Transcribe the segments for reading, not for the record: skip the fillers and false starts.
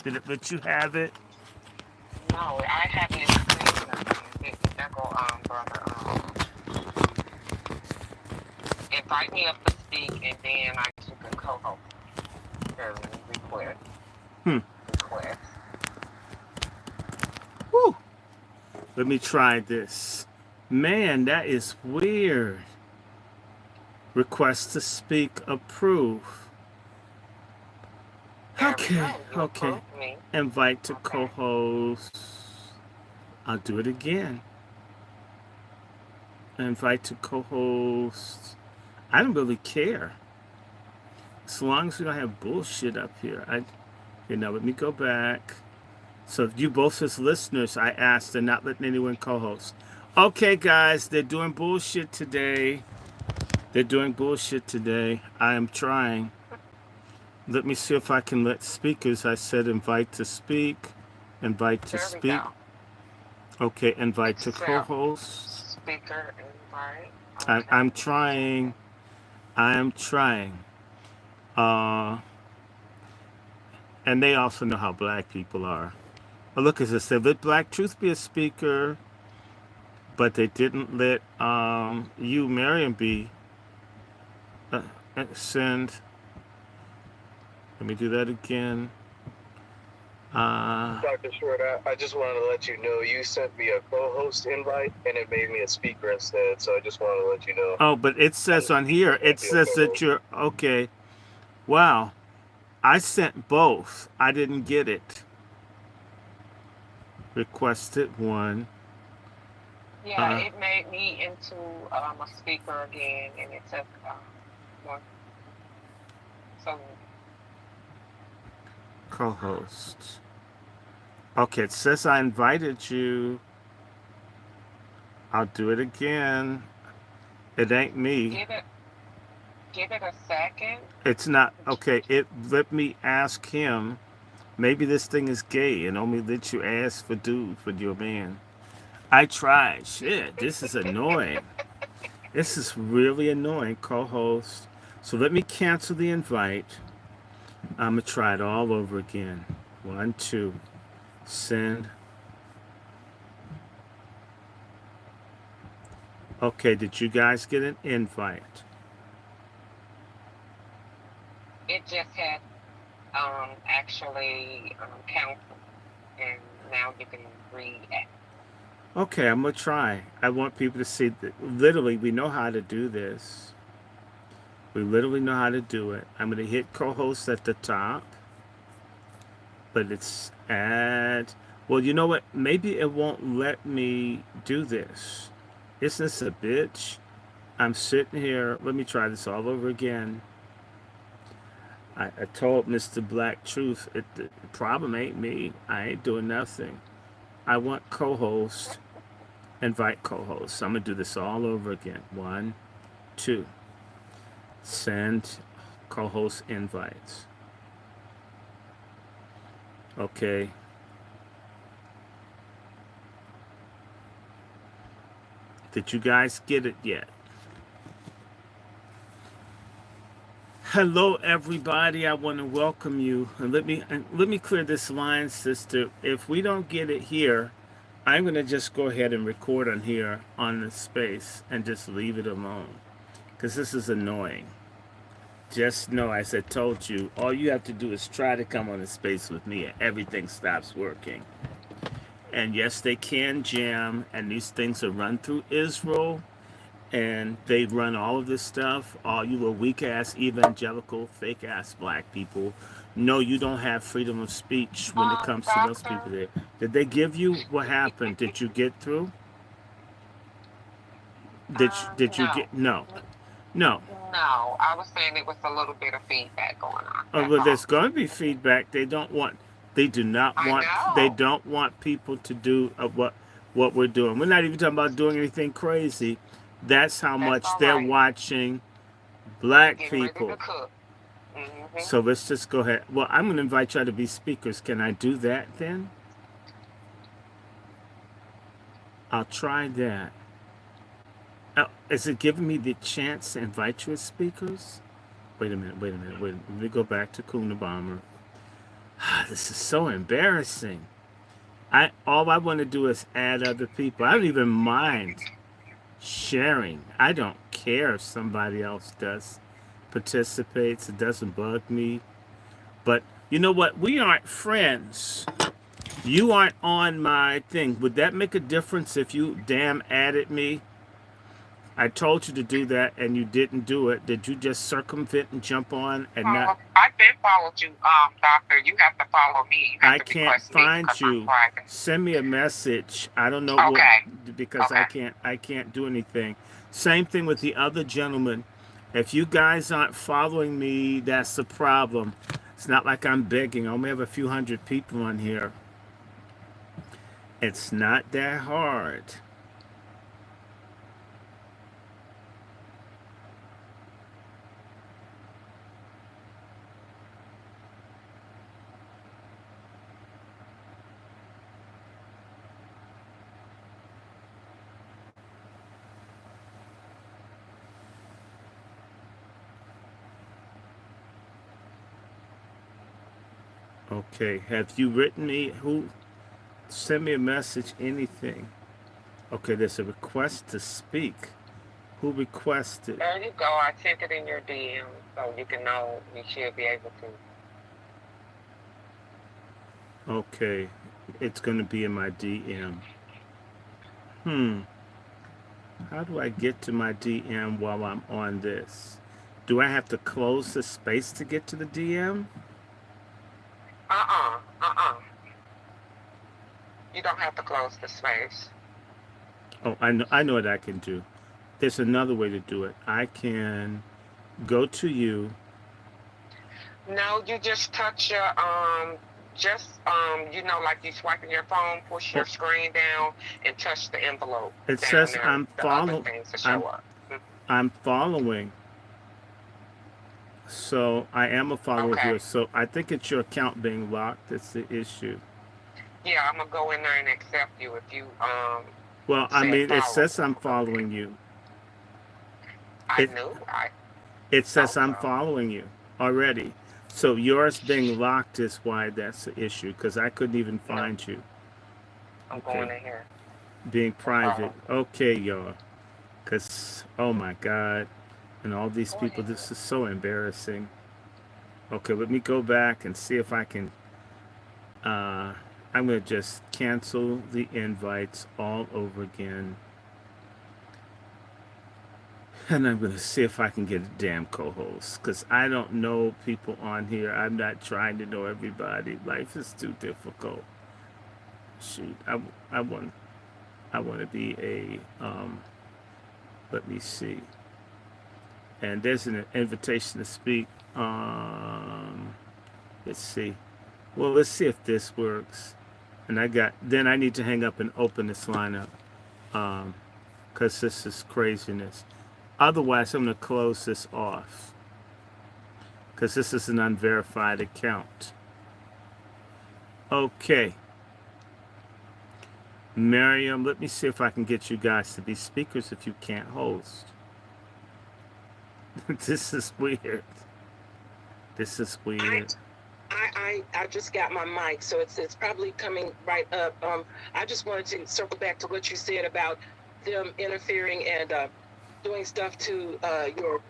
Did it let you have it? No, I haven't seen nothing. That go, brother. Invite me up to speak, and then I guess you can co-host or Hmm. request. Whew. Let me try this. Man, that is weird. Request to speak approve. There we Okay, go. You okay. approved me. Invite to Okay. co-host. I'll do it again. Invite to co-host. I don't really care. As long as we don't have bullshit up here. Now let me go back. So you both as listeners, I asked, they're not letting anyone co-host. Okay, guys, they're doing bullshit today. They're doing bullshit today. I am trying. Let me see if I can let speakers. I said invite to speak. Invite to There we speak. go. Okay, invite to Accept co-host. speaker invite. I'm Okay. trying. I am trying. Uh, and they also know how black people are. Oh, look, as I said, let Black Truth be a speaker, but they didn't let you, Marion, be. Uh, send. Let me do that again. Uh, Dr. Short, I just wanted to let you know you sent me a co-host invite and it made me a speaker instead. So I just wanted to let you know oh, but it says on I here, it can't be a says that co-host. you're okay. Wow, I sent both. I didn't get it. Requested one. Yeah, Uh, it made me into a speaker again, and it took more. So co-host. Okay, it says I invited you. I'll do it again. It ain't me. give it give it a second. It's not okay. It let me ask him. Maybe this thing is gay and only let you ask for dude for your man. I tried. Shit, this is annoying. This is really annoying, co-host. So let me cancel the invite. I'm gonna try it all over again. One, two, send. Okay, did you guys get an invite? It just had actually counseled, and now you can read it. Okay, I'm gonna try. I want people to see that literally we know how to do this. We literally know how to do it. I'm gonna hit co-host at the top, but it's add. Well, you know what? Maybe it won't let me do this. Isn't this a bitch? I'm sitting here. Let me try this all over again. I told Mr. Black Truth, the problem ain't me. I ain't doing nothing. I want co-host. Invite co-host. I'm gonna do this all over again. One, two. Send co-host invites. Okay. Did you guys get it yet? Hello, everybody. I want to welcome you. And let me clear this line, sister. If we don't get it here, I'm gonna just go ahead and record on here on the space and just leave it alone because this is annoying. Just know, as I told you, all you have to do is try to come on the space with me, and everything stops working. And yes, they can jam, and these things are run through Israel, and they run all of this stuff. All you little weak ass evangelical fake ass black people. No, you don't have freedom of speech when it comes to those people Doctor. there. Did they give you what happened? Did you get through? Did you No. get no? No. No, I was saying it was a little bit of feedback going on. That's Well, all. there's going to be feedback. They don't want. They do not I want. They know. don't want people to do what we're doing. We're not even talking about doing anything crazy. That's how That's much all they're right. watching black Getting ready to people. cook. Hmm. So let's just go ahead. Well, I'm going to invite y'all to be speakers. Can I do that then? I'll try that. Is it giving me the chance to invite you as speakers? Wait a minute. Wait a minute. Let me go back to Kuna Bomber. This is so embarrassing. All I want to do is add other people. I don't even mind sharing. I don't care if somebody else does participates. It doesn't bug me. But you know what? We aren't friends. You aren't on my thing. Would that make a difference if you damn added me? I told you to do that and you didn't do it. Did you just circumvent and jump on and not? I've been followed you, doctor. You have to follow me. You have I to can't request me find because I'm you. private. Send me a message. I don't know what Okay. because Okay. I can't do anything. Same thing with the other gentleman. If you guys aren't following me, that's the problem. It's not like I'm begging. I only have a few hundred people on here. It's not that hard. Okay. Have you written me? Who? Send me a message. Anything. Okay. There's a request to speak. Who requested? There you go. I sent it in your DM so you can know you should be able to. Okay. It's going to be in my DM. Hmm. How do I get to my DM while I'm on this? Do I have to close the space to get to the DM? Uh-uh. Uh-uh. You don't have to close the space. Oh, I know what I can do. There's another way to do it. I can go to you. No, you just touch your like you swiping your phone, push Oh, your screen down and touch the envelope it down says there, the other things to I'm show up. I'm following. So I am a follower of Okay. yours. So I think it's your account being locked. That's the issue. Yeah, I'm gonna go in there and accept you if you Well, I said mean, it follow me. says I'm I'm gonna go ahead. following you. I It knew. I it says thought I'm so. following you already. So yours being locked is why that's the issue because I couldn't even No, find you. I'm Okay, going in here being to private. follow you. Okay, y'all. Cause oh my God, and all these Go people. ahead. This is so embarrassing. Okay, let me go back and see if I can. Uh, I'm gonna just cancel the invites all over again, and I'm gonna see if I can get a damn co-host. Cause I don't know people on here. I'm not trying to know everybody. Life is too difficult. Shoot, I want I want to be a let me see. And there's an invitation to speak. Let's see. Well, let's see if this works. And then I need to hang up and open this lineup because this is craziness. Otherwise, I'm going to close this off because this is an unverified account. Okay. Miriam, let me see if I can get you guys to be speakers if you can't host. This is weird. This is I, weird. I just got my mic, so it's probably coming right up. I just wanted to circle back to what you said about them interfering and doing stuff to your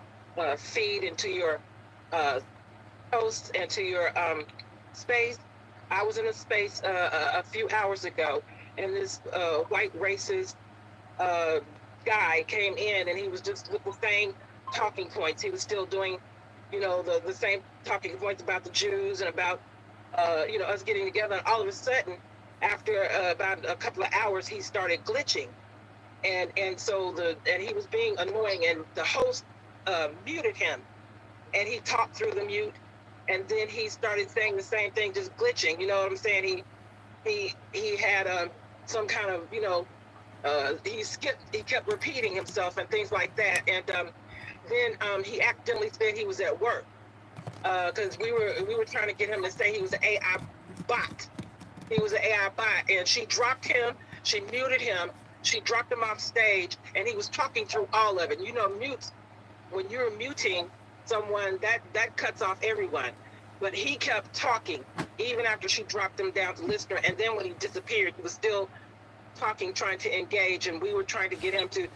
feed and to your uh, posts and to your space. I was in a space a few hours ago, and this white racist uh, guy came in, and he was just with the same talking points. He was still doing, the same talking points about the Jews and about, us getting together. And all of a sudden, after about a couple of hours, he started glitching, and he was being annoying, and the host muted him, and he talked through the mute, and then he started saying the same thing, just glitching. You know what I'm saying? He had some kind of he kept repeating himself and things like that, and then he accidentally said he was at work because we were trying to get him to say he was an AI bot. He was an AI bot, and she dropped him. She muted him. She dropped him off stage, and he was talking through all of it. Mutes, when you're muting someone, that cuts off everyone. but he kept talking even after she dropped him down to listener. And then when he disappeared, he was still talking, trying to engage, and we were trying to get him to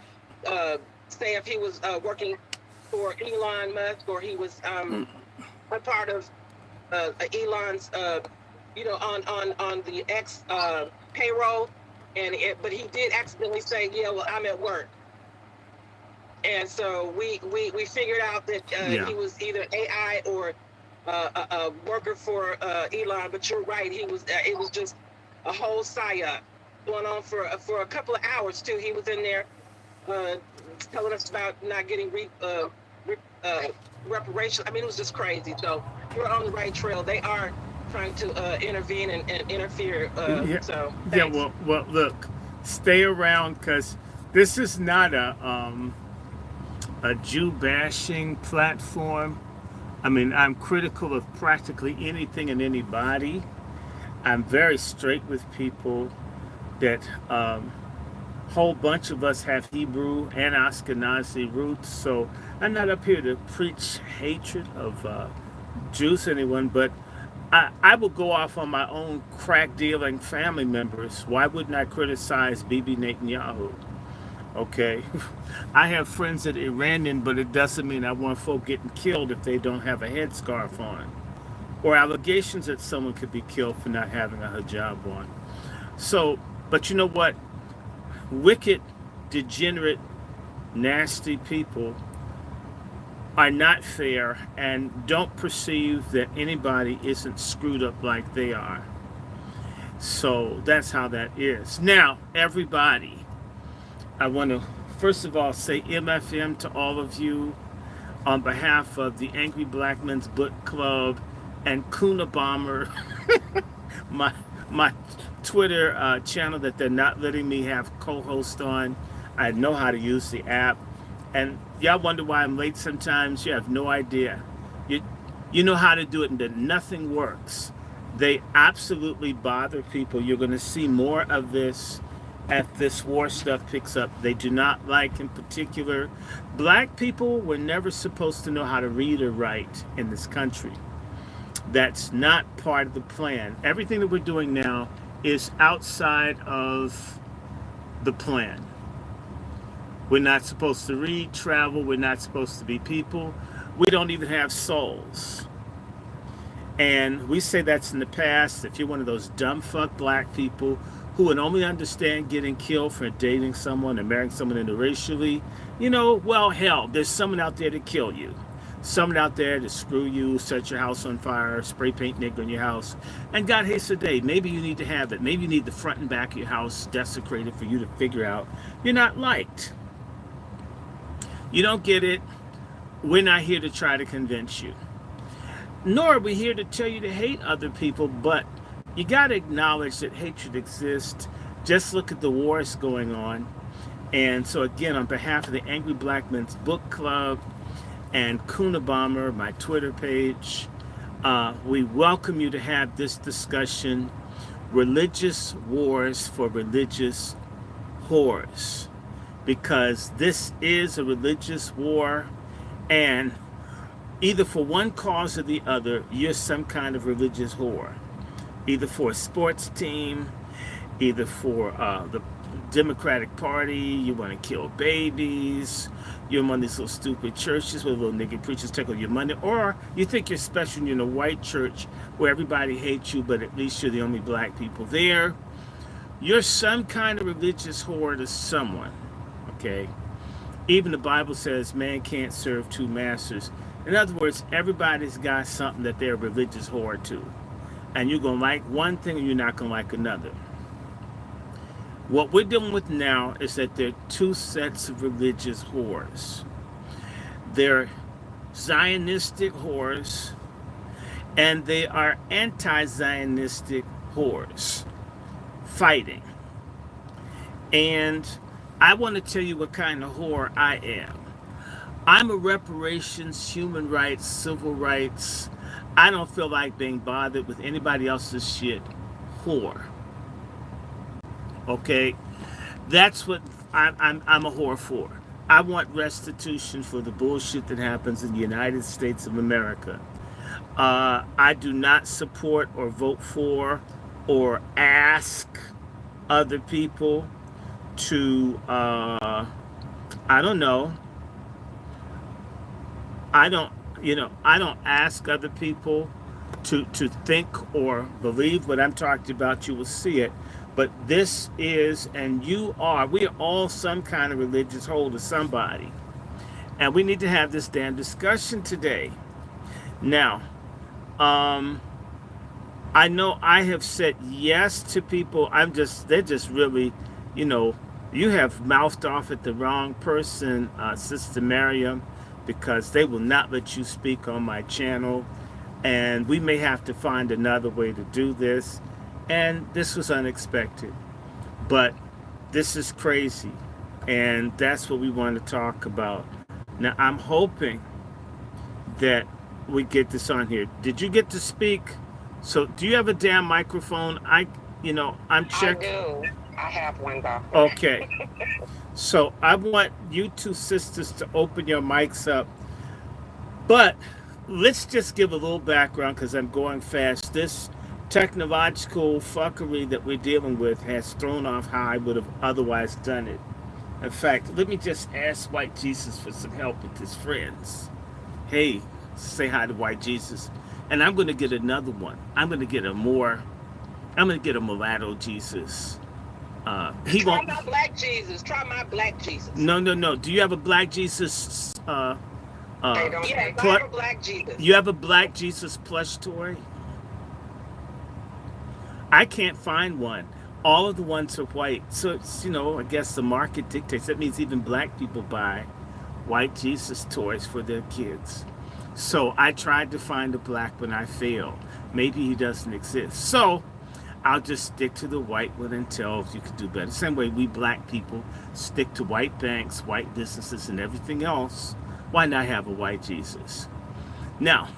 say if he was working for Elon Musk or he was a part of Elon's, on the X payroll, but he did accidentally say, "Yeah, well, I'm at work." And so we figured out that he was either AI or a worker for Elon. But you're right, he was. It was just a whole psyop going on for a couple of hours too. He was in there telling us about not getting reparations. I mean, it was just crazy. So you're on the right trail. They are trying to intervene and interfere. So thanks. Well, look, stay around, because this is not a Jew bashing platform. I mean, I'm critical of practically anything and anybody. I'm very straight with people that whole bunch of us have Hebrew and Ashkenazi roots, so I'm not up here to preach hatred of Jews or anyone, but I will go off on my own crack dealing family members. Why wouldn't I criticize Bibi Netanyahu? Okay, I have friends that are Iranian, but it doesn't mean I want folk getting killed if they don't have a headscarf on, or allegations that someone could be killed for not having a hijab on. So, but you know what? Wicked, degenerate, nasty people are not fair and don't perceive that anybody isn't screwed up like they are. So that's how that is. Now, everybody, I want to first of all say MFM to all of you on behalf of the Angry Black Men's Book Club and Kuna Bomber, my Twitter channel that they're not letting me have co-host on. I know how to use the app, and y'all wonder why I'm late sometimes. You have no idea. You know how to do it, and then nothing works. They absolutely bother people. You're going to see more of this as this war stuff picks up. They do not like, in particular, black people were never supposed to know how to read or write in this country. That's not part of the plan. Everything that we're doing now is outside of the plan. We're not supposed to read, travel. We're not supposed to be people. We don't even have souls. And we say that's in the past. If you're one of those dumb fuck black people who would only understand getting killed for dating someone and marrying someone interracially, well, hell, there's someone out there to kill you. Someone out there to screw you, set your house on fire, spray paint nigger in your house. And God hates the day. Maybe you need to have it. Maybe you need the front and back of your house desecrated for you to figure out you're not liked. You don't get it. We're not here to try to convince you. Nor are we here to tell you to hate other people, but you got to acknowledge that hatred exists. Just look at the wars going on. And so again, on behalf of the Angry Black Men's Book Club and Kuna Bomber, my Twitter page, we welcome you to have this discussion. Religious wars for religious whores. Because this is a religious war, and either for one cause or the other, you're some kind of religious whore. Either for a sports team, either for the Democratic Party, you want to kill babies, you're in one of these little stupid churches where little nigga preachers take all your money, or you think you're special and you're in a white church where everybody hates you, but at least you're the only black people there. You're some kind of religious whore to someone, okay? Even the Bible says man can't serve two masters. In other words, everybody's got something that they're a religious whore to. And you're going to like one thing and you're not going to like another. What we're dealing with now is that there are two sets of religious whores. They're Zionistic whores, and they are anti-Zionistic whores fighting. And I want to tell you what kind of whore I am. I'm a reparations, human rights, civil rights, I don't feel like being bothered with anybody else's shit whore. Okay? That's what I'm a whore for. I want restitution for the bullshit that happens in the United States of America. I do not support or vote for or ask other people to, I don't know, I don't, I don't ask other people to think or believe what I'm talking about. You will see it. But this is, and you are, we are all some kind of religious hold of somebody. And we need to have this damn discussion today. Now, um, I know I have said yes to people. They're just really, you know, you have mouthed off at the wrong person, Sister Miriam, because they will not let you speak on my channel. And we may have to find another way to do this. And this was unexpected. But this is crazy. And that's what we want to talk about. Now, I'm hoping that we get this on here. Did you get to speak? So, do you have a damn microphone? I'm I checking. do. I have one, doctor. Okay. So, I want you two sisters to open your mics up. But let's just give a little background because I'm going fast. This technological fuckery that we're dealing with has thrown off how I would have otherwise done it. In fact, let me just ask White Jesus for some help with his friends. Hey, say hi to White Jesus. And I'm going to get another one. I'm going to get a mulatto Jesus. He Try won't. my black Jesus. Try my black Jesus. No, no, no. Do you have a black Jesus? They don't Yes, take I have a black Jesus. You have a black Jesus plush toy? I can't find one. All of the ones are white. So it's, I guess the market dictates. That means even black people buy white Jesus toys for their kids. So I tried to find a black one. I failed. Maybe he doesn't exist. So I'll just stick to the white one until you can do better. Same way we black people stick to white banks, white businesses, and everything else. Why not have a white Jesus? Now,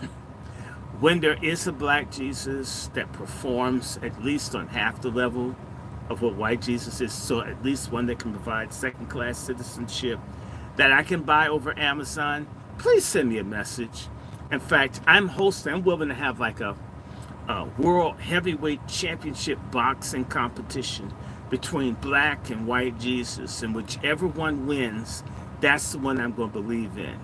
when there is a black Jesus that performs at least on half the level of what white Jesus is, so at least one that can provide second-class citizenship that I can buy over Amazon, please send me a message. In fact, I'm willing to have like a world heavyweight championship boxing competition between black and white Jesus, and whichever one wins, that's the one I'm going to believe in.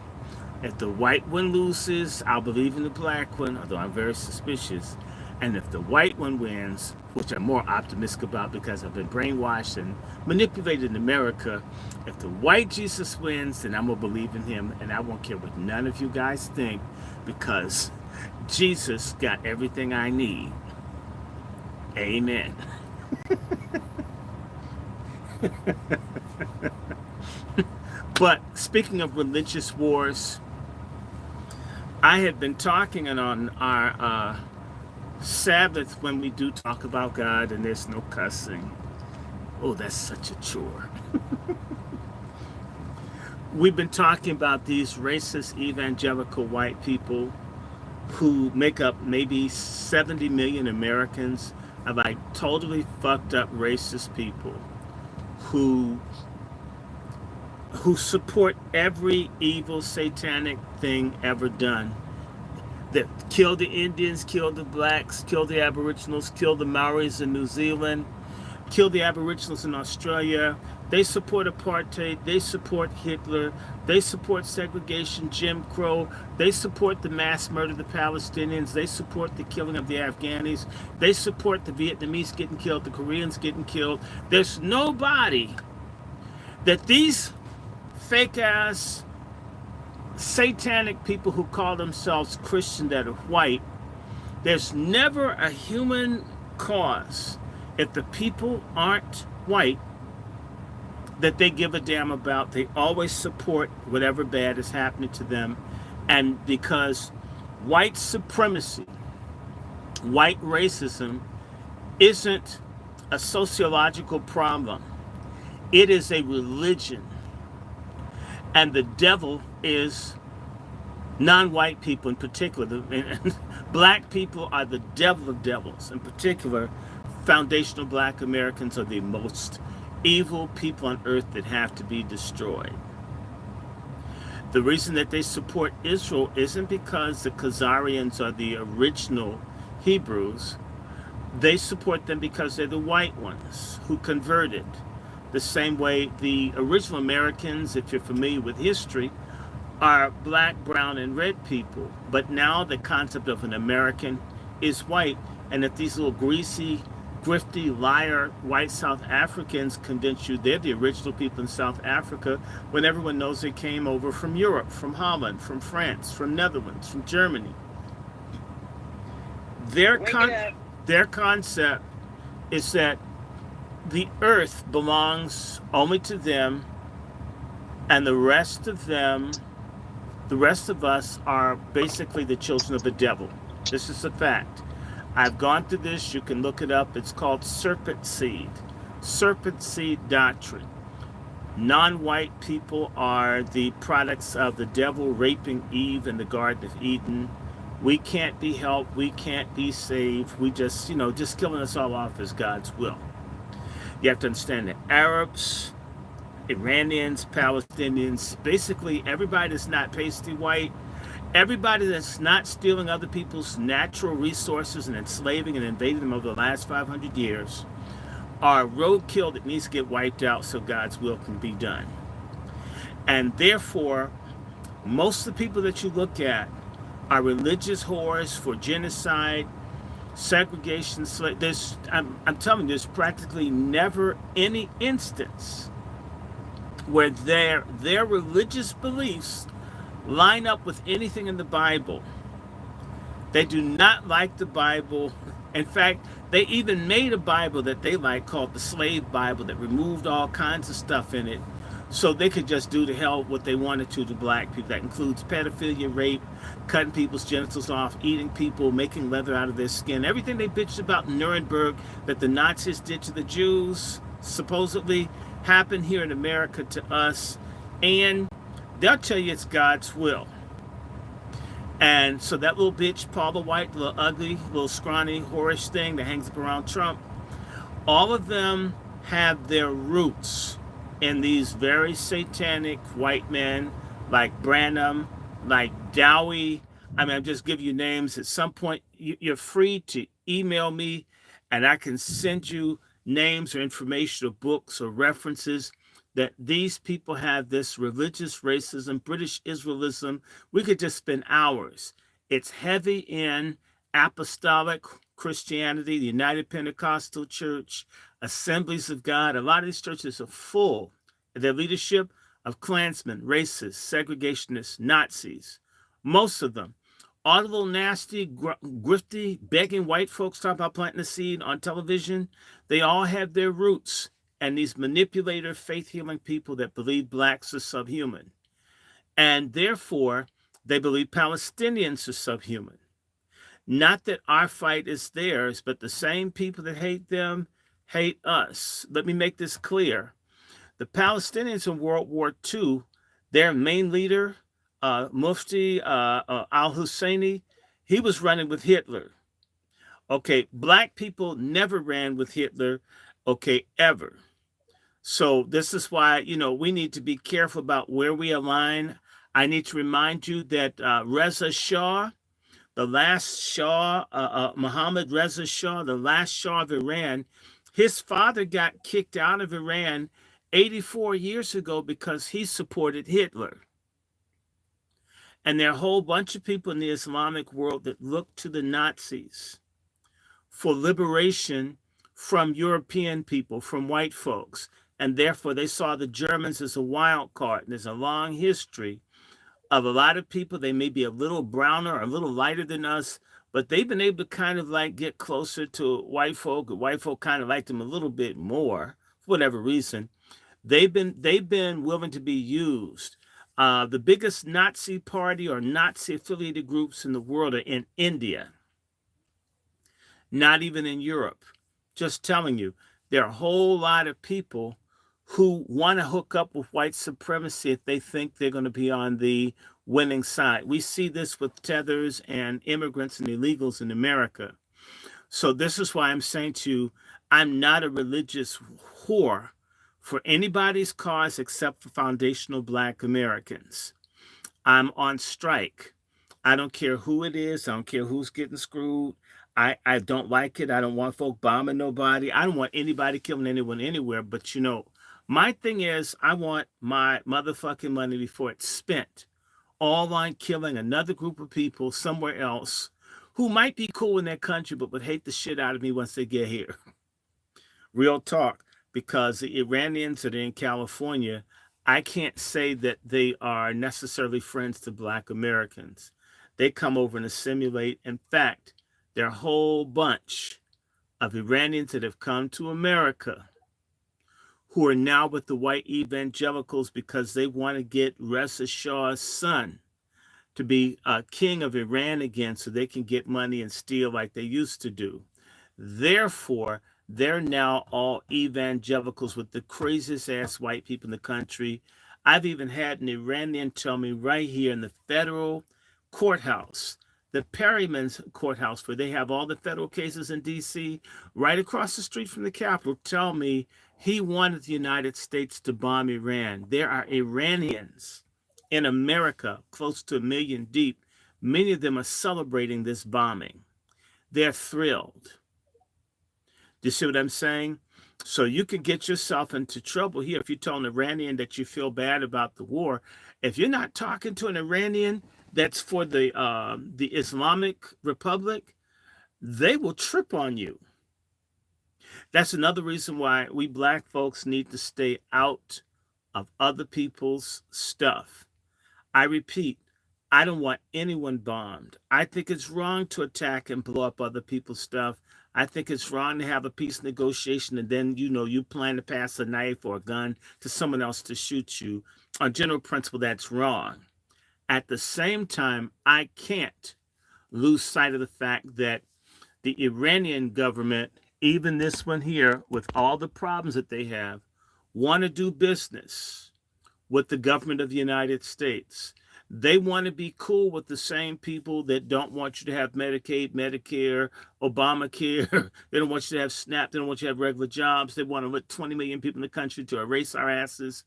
If the white one loses, I'll believe in the black one, although I'm very suspicious. And if the white one wins, which I'm more optimistic about because I've been brainwashed and manipulated in America, if the white Jesus wins, then I'm going to believe in him, and I won't care what none of you guys think, because Jesus got everything I need. Amen. But speaking of religious wars, I had been talking on our Sabbath when we do talk about God and there's no cussing. Oh, that's such a chore. We've been talking about these racist evangelical white people who make up maybe 70 million Americans are like totally fucked up racist people who support every evil satanic thing ever done. That kill the Indians, kill the blacks, kill the Aboriginals, kill the Maoris in New Zealand, kill the Aboriginals in Australia. They support apartheid, they support Hitler, they support segregation, Jim Crow, they support the mass murder of the Palestinians, they support the killing of the Afghanis, they support the Vietnamese getting killed, the Koreans getting killed. There's nobody that these fake ass satanic people who call themselves Christian that are white, there's never a human cause if the people aren't white that they give a damn about. They always support whatever bad is happening to them. And because white supremacy, white racism isn't a sociological problem, it is a religion. And the devil is non-white people in particular. Black people are the devil of devils. In particular, foundational black Americans are the most evil people on earth that have to be destroyed. The reason that they support Israel isn't because the Khazarians are the original Hebrews. They support them because they're the white ones who converted. The same way the original Americans, if you're familiar with history, are black, brown, and red people. But now the concept of an American is white. And if these little greasy, grifty, liar white South Africans convince you they're the original people in South Africa, when everyone knows they came over from Europe, from Holland, from France, from Netherlands, from Germany. Their Wake con- it up. their concept is that the earth belongs only to them, and the rest of us are basically the children of the devil. This is a fact. I've gone through this. You can look it up. It's called serpent seed doctrine. Non-white people are the products of the devil raping Eve in the Garden of Eden. We can't be helped. We can't be saved. We just, just killing us all off is God's will. You have to understand that Arabs, Iranians, Palestinians, basically everybody that's not pasty white, everybody that's not stealing other people's natural resources and enslaving and invading them over the last 500 years, are roadkill that needs to get wiped out so God's will can be done. And therefore, most of the people that you look at are religious whores for genocide, segregation. I'm telling you, there's practically never any instance where their religious beliefs line up with anything in the Bible. They do not like the Bible. In fact, they even made a Bible that they like called the Slave Bible that removed all kinds of stuff in it so they could just do to hell what they wanted to black people. That includes pedophilia, rape, cutting people's genitals off, eating people, making leather out of their skin. Everything they bitched about in Nuremberg that the Nazis did to the Jews supposedly happened here in America to us. And they'll tell you it's God's will. And so that little bitch, Paula White, little ugly, little scrawny, whorish thing that hangs up around Trump, all of them have their roots in these very satanic white men like Branham, like Dowie. I mean, I'll just give you names. At some point, you're free to email me and I can send you names or information or books or references that these people have this religious racism, British Israelism. We could just spend hours. It's heavy in apostolic Christianity, the United Pentecostal Church, Assemblies of God. A lot of these churches are full of their leadership of Klansmen, racists, segregationists, Nazis. Most of them. All the little nasty, grifty, begging white folks talk about planting a seed on television. They all have their roots and these manipulator, faith-healing people that believe blacks are subhuman. And therefore, they believe Palestinians are subhuman. Not that our fight is theirs, but the same people that hate them hate us. Let me make this clear. The Palestinians in World War II, their main leader, Mufti al-Husseini, he was running with Hitler. Okay, black people never ran with Hitler, okay, ever. So this is why, we need to be careful about where we align. I need to remind you that Reza Shah, the last Shah, Mohammad Reza Shah, the last Shah of Iran, his father got kicked out of Iran 84 years ago because he supported Hitler. And there are a whole bunch of people in the Islamic world that look to the Nazis for liberation from European people, from white folks. And therefore, they saw the Germans as a wild card. And there's a long history of a lot of people. They may be a little browner or a little lighter than us, but they've been able to kind of like get closer to white folk. White folk kind of like them a little bit more, for whatever reason. They've been willing to be used. The biggest Nazi party or Nazi affiliated groups in the world are in India, not even in Europe. Just telling you, there are a whole lot of people who want to hook up with white supremacy if they think they're going to be on the winning side. We see this with tethers and immigrants and illegals in America. So this is why I'm saying to you, I'm not a religious whore for anybody's cause except for foundational Black Americans. I'm on strike. I don't care who it is. I don't care who's getting screwed. I don't like it. I don't want folk bombing nobody. I don't want anybody killing anyone anywhere. But my thing is, I want my motherfucking money before it's spent all on killing another group of people somewhere else who might be cool in their country but would hate the shit out of me once they get here. Real talk. Because the Iranians that are in California, I can't say that they are necessarily friends to Black Americans. They come over and assimilate. In fact, there are a whole bunch of Iranians that have come to America who are now with the white evangelicals because they want to get Reza Shah's son to be king of Iran again so they can get money and steal like they used to do. Therefore, they're now all evangelicals with the craziest ass white people in the country. I've even had an Iranian tell me right here in the federal courthouse, the Perryman's courthouse, where they have all the federal cases in D.C., right across the street from the Capitol, tell me he wanted the United States to bomb Iran. There are Iranians in America, close to 1 million deep. Many of them are celebrating this bombing. They're thrilled. Do you see what I'm saying? So you could get yourself into trouble here if you tell an Iranian that you feel bad about the war. If you're not talking to an Iranian that's for the Islamic Republic, they will trip on you. That's another reason why we Black folks need to stay out of other people's stuff. I repeat, I don't want anyone bombed. I think it's wrong to attack and blow up other people's stuff. I think it's wrong to have a peace negotiation and then, you plan to pass a knife or a gun to someone else to shoot you. On general principle, that's wrong. At the same time, I can't lose sight of the fact that the Iranian government, even this one here, with all the problems that they have, want to do business with the government of the United States. They want to be cool with the same people that don't want you to have Medicaid, Medicare, Obamacare. They don't want you to have SNAP. They don't want you to have regular jobs. They want to let 20 million people in the country to erase our asses.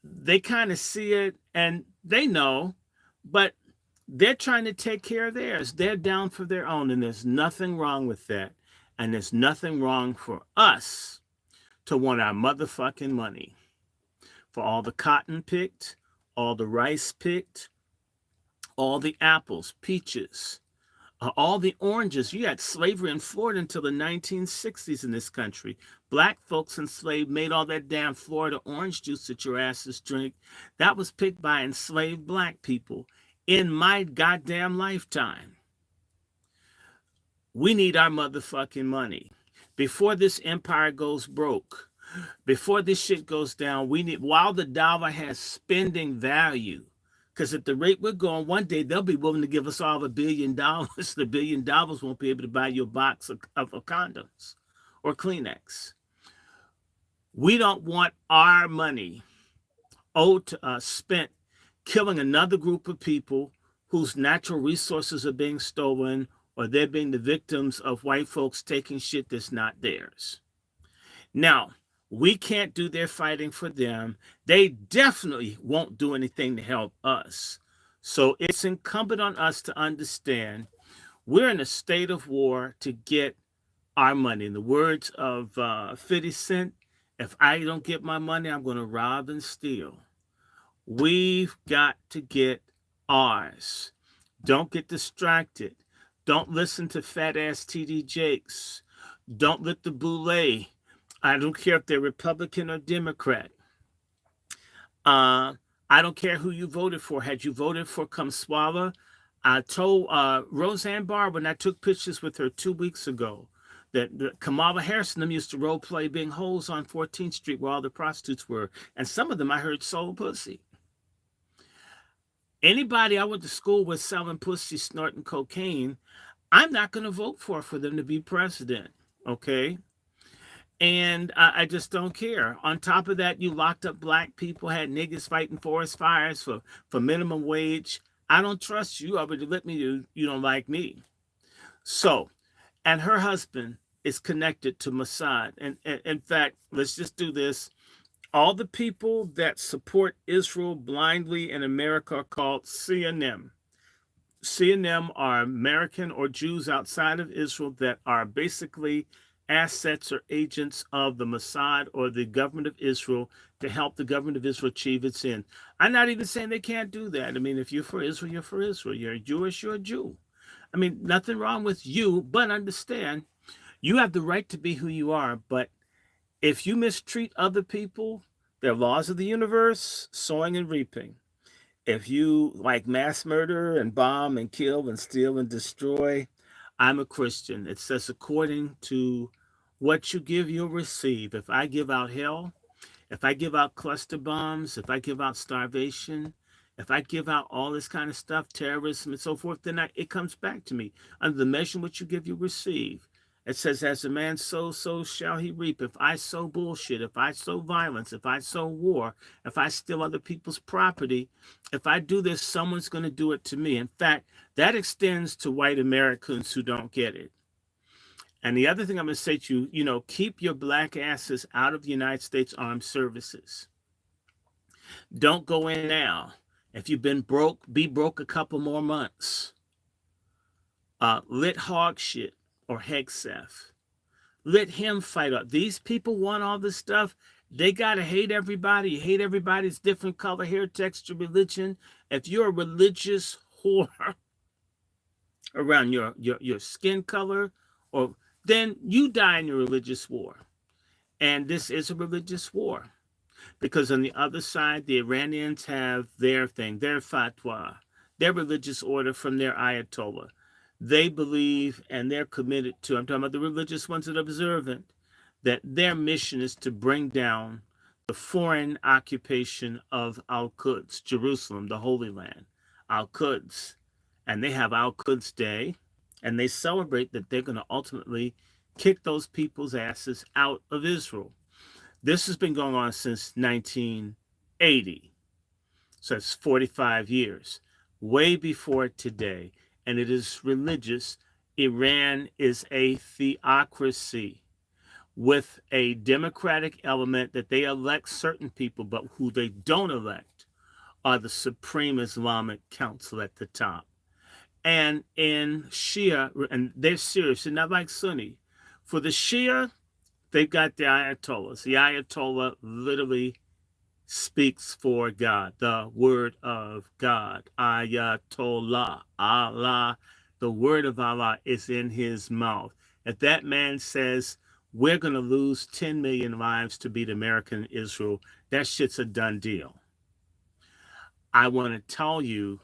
They kind of see it and they know, but they're trying to take care of theirs. They're down for their own, and there's nothing wrong with that. And there's nothing wrong for us to want our motherfucking money. For all the cotton picked, all the rice picked, all the apples, peaches, all the oranges. You had slavery in Florida until the 1960s in this country. Black folks enslaved made all that damn Florida orange juice that your asses drink. That was picked by enslaved Black people in my goddamn lifetime. We need our motherfucking money. Before this empire goes broke, before this shit goes down, we need, while the dollar has spending value, because at the rate we're going, one day they'll be willing to give us all $1 billion. The $1 billion won't be able to buy you a box of condoms or Kleenex. We don't want our money owed to us spent killing another group of people whose natural resources are being stolen, or they're being the victims of white folks taking shit that's not theirs. Now, we can't do their fighting for them. They definitely won't do anything to help us. So it's incumbent on us to understand we're in a state of war to get our money. In the words of 50 Cent, if I don't get my money, I'm going to rob and steal. We've got to get ours. Don't get distracted. Don't listen to fat ass TD Jakes. Don't let the boule. I don't care if they're Republican or Democrat. I don't care who you voted for. Had you voted for Kamswala, I told Roseanne Barr when I took pictures with her 2 weeks ago that Kamala Harris and them used to role play being hoes on 14th Street where all the prostitutes were. And some of them I heard sold pussy. Anybody I went to school with selling pussy, snorting cocaine, I'm not going to vote for them to be president, okay? And I just don't care. On top of that, you locked up Black people, had niggas fighting forest fires for minimum wage. I don't trust you. Already let me you don't like me. So, and her husband is connected to Mossad. And in fact, let's just do this. All the people that support Israel blindly in America are called C&M. C&M are American or Jews outside of Israel that are basically assets or agents of the Mossad or the government of Israel to help the government of Israel achieve its end. I'm not even saying they can't do that. I mean, if you're for Israel, you're for Israel. You're Jewish, you're a Jew. I mean, nothing wrong with you, but understand you have the right to be who you are. But if you mistreat other people, there are laws of the universe, sowing and reaping. If you like mass murder and bomb and kill and steal and destroy, I'm a Christian. It says, according to what you give, you'll receive. If I give out hell, if I give out cluster bombs, if I give out starvation, if I give out all this kind of stuff, terrorism and so forth, then it comes back to me. Under the measure in which you give, you receive. It says, as a man sows, so shall he reap. If I sow bullshit, if I sow violence, if I sow war, if I steal other people's property, if I do this, someone's going to do it to me. In fact, that extends to white Americans who don't get it. And the other thing I'm going to say to you, keep your black asses out of the United States Armed Services. Don't go in now. If you've been broke, be broke a couple more months. Let Hog shit or Hegseth. Let him fight up. These people want all this stuff. They got to hate everybody. You hate everybody's different color, hair, texture, religion. If you're a religious whore around your skin color, or then you die in your religious war. And this is a religious war. Because on the other side, the Iranians have their thing, their fatwa, their religious order from their Ayatollah. They believe and they're committed to, I'm talking about the religious ones that are observant, that their mission is to bring down the foreign occupation of Al-Quds, Jerusalem, the Holy Land, Al-Quds. And they have Al-Quds Day, and they celebrate that they're going to ultimately kick those people's asses out of Israel. This has been going on since 1980. So it's 45 years, way before today. And it is religious. Iran is a theocracy with a democratic element that they elect certain people, but who they don't elect are the Supreme Islamic Council at the top. And in Shia, and they're serious, they're not like Sunni. For the Shia, they've got the Ayatollahs. The Ayatollah literally speaks for God, the word of God. Ayatollah, Allah, the word of Allah is in his mouth. If that man says, we're going to lose 10 million lives to beat America and Israel, that shit's a done deal. I want to tell you,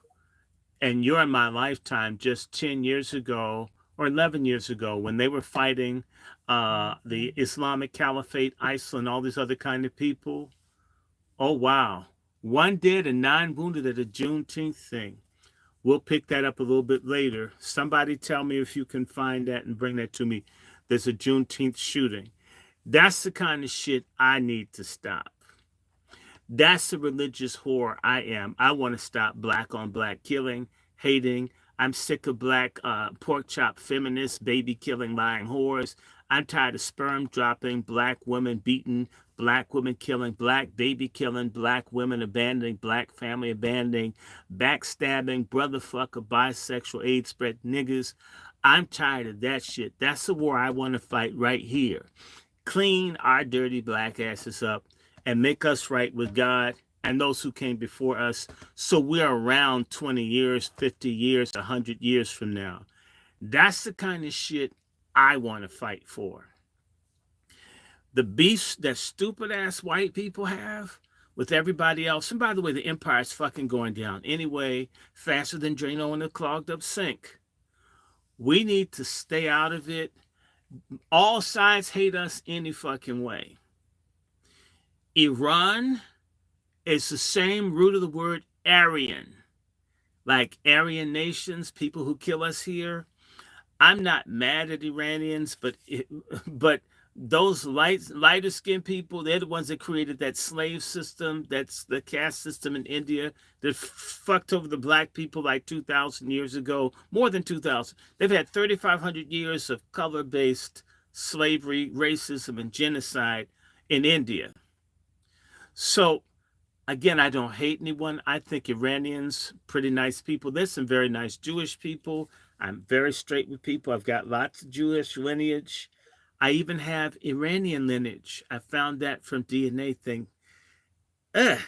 and you're in my lifetime, just 10 years ago or 11 years ago, when they were fighting the Islamic Caliphate, ISIL, and all these other kind of people. Oh, wow. 1 dead and 9 wounded at a Juneteenth thing. We'll pick that up a little bit later. Somebody tell me if you can find that and bring that to me. There's a Juneteenth shooting. That's the kind of shit I need to stop. That's the religious whore I am. I want to stop black on black killing, hating. I'm sick of black pork chop feminists, baby killing, lying whores. I'm tired of sperm dropping, black women beaten, black women killing, black baby killing, black women abandoning, black family abandoning, backstabbing, brotherfucker, bisexual, AIDS spread niggas. I'm tired of that shit. That's the war I want to fight right here. Clean our dirty black asses up and make us right with God and those who came before us, so we're around 20 years, 50 years, 100 years from now. That's the kind of shit I want to fight for. The beefs that stupid-ass white people have with everybody else, and by the way, the empire's fucking going down anyway, faster than Drano in a clogged-up sink. We need to stay out of it. All sides hate us any fucking way. Iran is the same root of the word Aryan, like Aryan nations, people who kill us here. I'm not mad at Iranians, but those lighter skinned people, they're the ones that created that slave system, that's the caste system in India that fucked over the black people like 2,000 years ago, more than 2,000. They've had 3,500 years of color-based slavery, racism, and genocide in India. So again, I don't hate anyone. I think Iranians, pretty nice people. There's some very nice Jewish people. I'm very straight with people. I've got lots of Jewish lineage. I even have Iranian lineage. I found that from DNA thing. Ugh.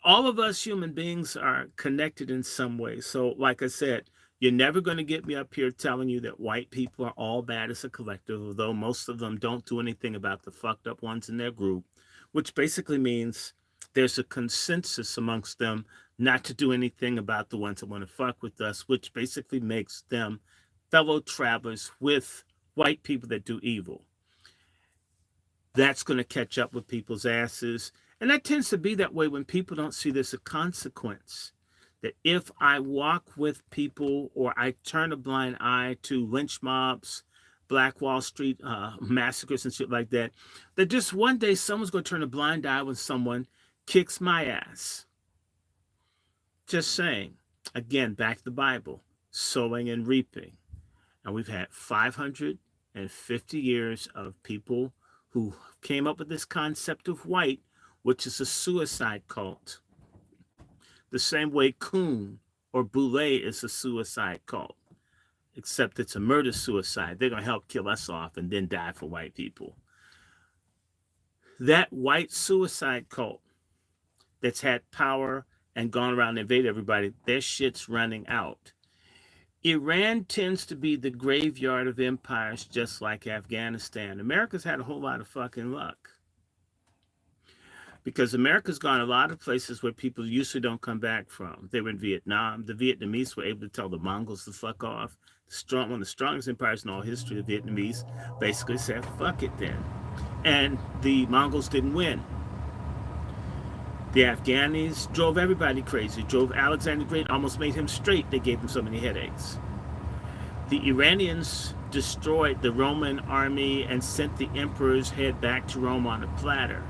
All of us human beings are connected in some way. So, like I said, you're never going to get me up here telling you that white people are all bad as a collective, although most of them don't do anything about the fucked up ones in their group, which basically means there's a consensus amongst them not to do anything about the ones that want to fuck with us, which basically makes them fellow travelers with white people that do evil. That's going to catch up with people's asses. And that tends to be that way when people don't see there's a consequence. That if I walk with people or I turn a blind eye to lynch mobs, Black Wall Street massacres and shit like that, that just one day someone's going to turn a blind eye when someone kicks my ass. Just saying. Again, back to the Bible, sowing and reaping. And we've had 550 years of people who came up with this concept of white, which is a suicide cult. The same way Coon or Boule is a suicide cult, except it's a murder-suicide. They're going to help kill us off and then die for white people. That white suicide cult that's had power and gone around and invaded everybody, their shit's running out. Iran tends to be the graveyard of empires, just like Afghanistan. America's had a whole lot of fucking luck. Because America's gone a lot of places where people usually don't come back from. They were in Vietnam. The Vietnamese were able to tell the Mongols to fuck off. One of the strongest empires in all history, the Vietnamese, basically said, fuck it then. And the Mongols didn't win. The Afghanis drove everybody crazy, drove Alexander the Great, almost made him straight. They gave him so many headaches. The Iranians destroyed the Roman army and sent the emperor's head back to Rome on a platter.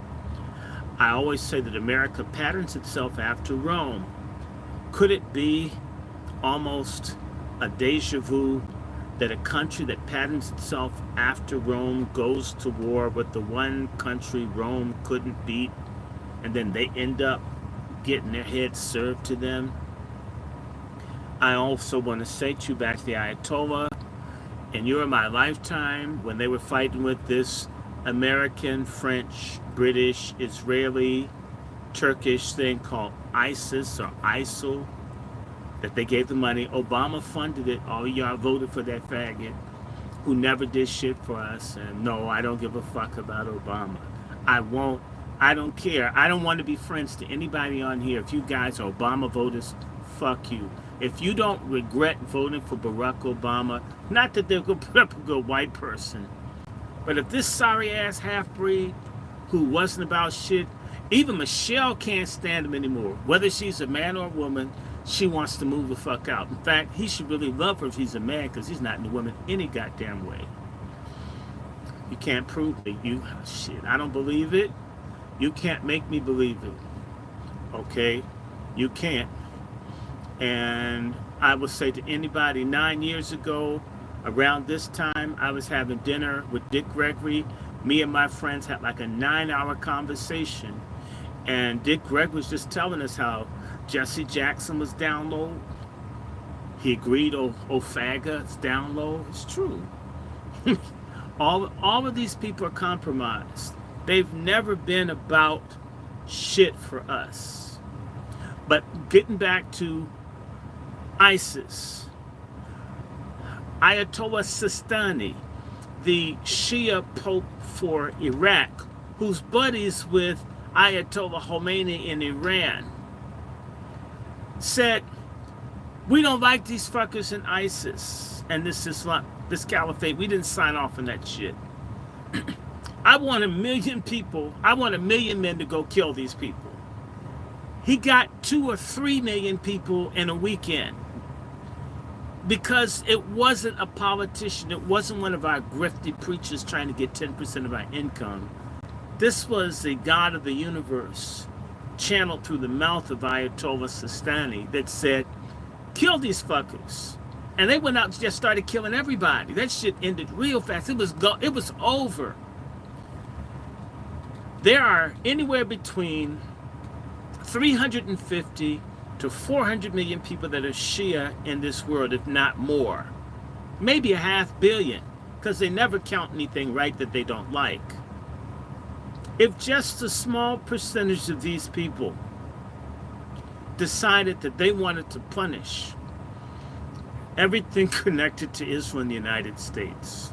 I always say that America patterns itself after Rome. Could it be almost a deja vu that a country that patterns itself after Rome goes to war with the one country Rome couldn't beat, and then they end up getting their heads served to them? I also want to say to you back to the Ayatollah, and you're in my lifetime, when they were fighting with this American, French, British, Israeli, Turkish thing called ISIS or ISIL, that they gave the money. Obama funded it. All y'all voted for that faggot who never did shit for us. And no, I don't give a fuck about Obama. I don't care. I don't want to be friends to anybody on here. If you guys are Obama voters, fuck you. If you don't regret voting for Barack Obama, not that they're going to put up a good white person, but if this sorry-ass half-breed who wasn't about shit, even Michelle can't stand him anymore. Whether she's a man or a woman, she wants to move the fuck out. In fact, he should really love her if he's a man, because he's not in the woman any goddamn way. You can't prove it. Shit, I don't believe it. You can't make me believe it. Okay? You can't. And I would say to anybody, 9 years ago, around this time, I was having dinner with Dick Gregory. Me and my friends had like a 9-hour conversation. And Dick Gregory was just telling us how Jesse Jackson was down low. He agreed Ofaga is down low. It's true. all of these people are compromised. They've never been about shit for us. But getting back to ISIS, Ayatollah Sistani, the Shia Pope for Iraq, who's buddies with Ayatollah Khomeini in Iran, said, we don't like these fuckers in ISIS and this Islam, this caliphate. We didn't sign off on that shit. I want 1 million people, I want 1 million men to go kill these people. He got 2 or 3 million people in a weekend. Because it wasn't a politician, it wasn't one of our grifty preachers trying to get 10% of our income. This was the God of the universe, channeled through the mouth of Ayatollah Sistani, that said, kill these fuckers. And they went out and just started killing everybody. That shit ended real fast. It was over. There are anywhere between 350 to 400 million people that are Shia in this world, if not more. Maybe a half billion, because they never count anything right that they don't like. If just a small percentage of these people decided that they wanted to punish everything connected to Israel in the United States,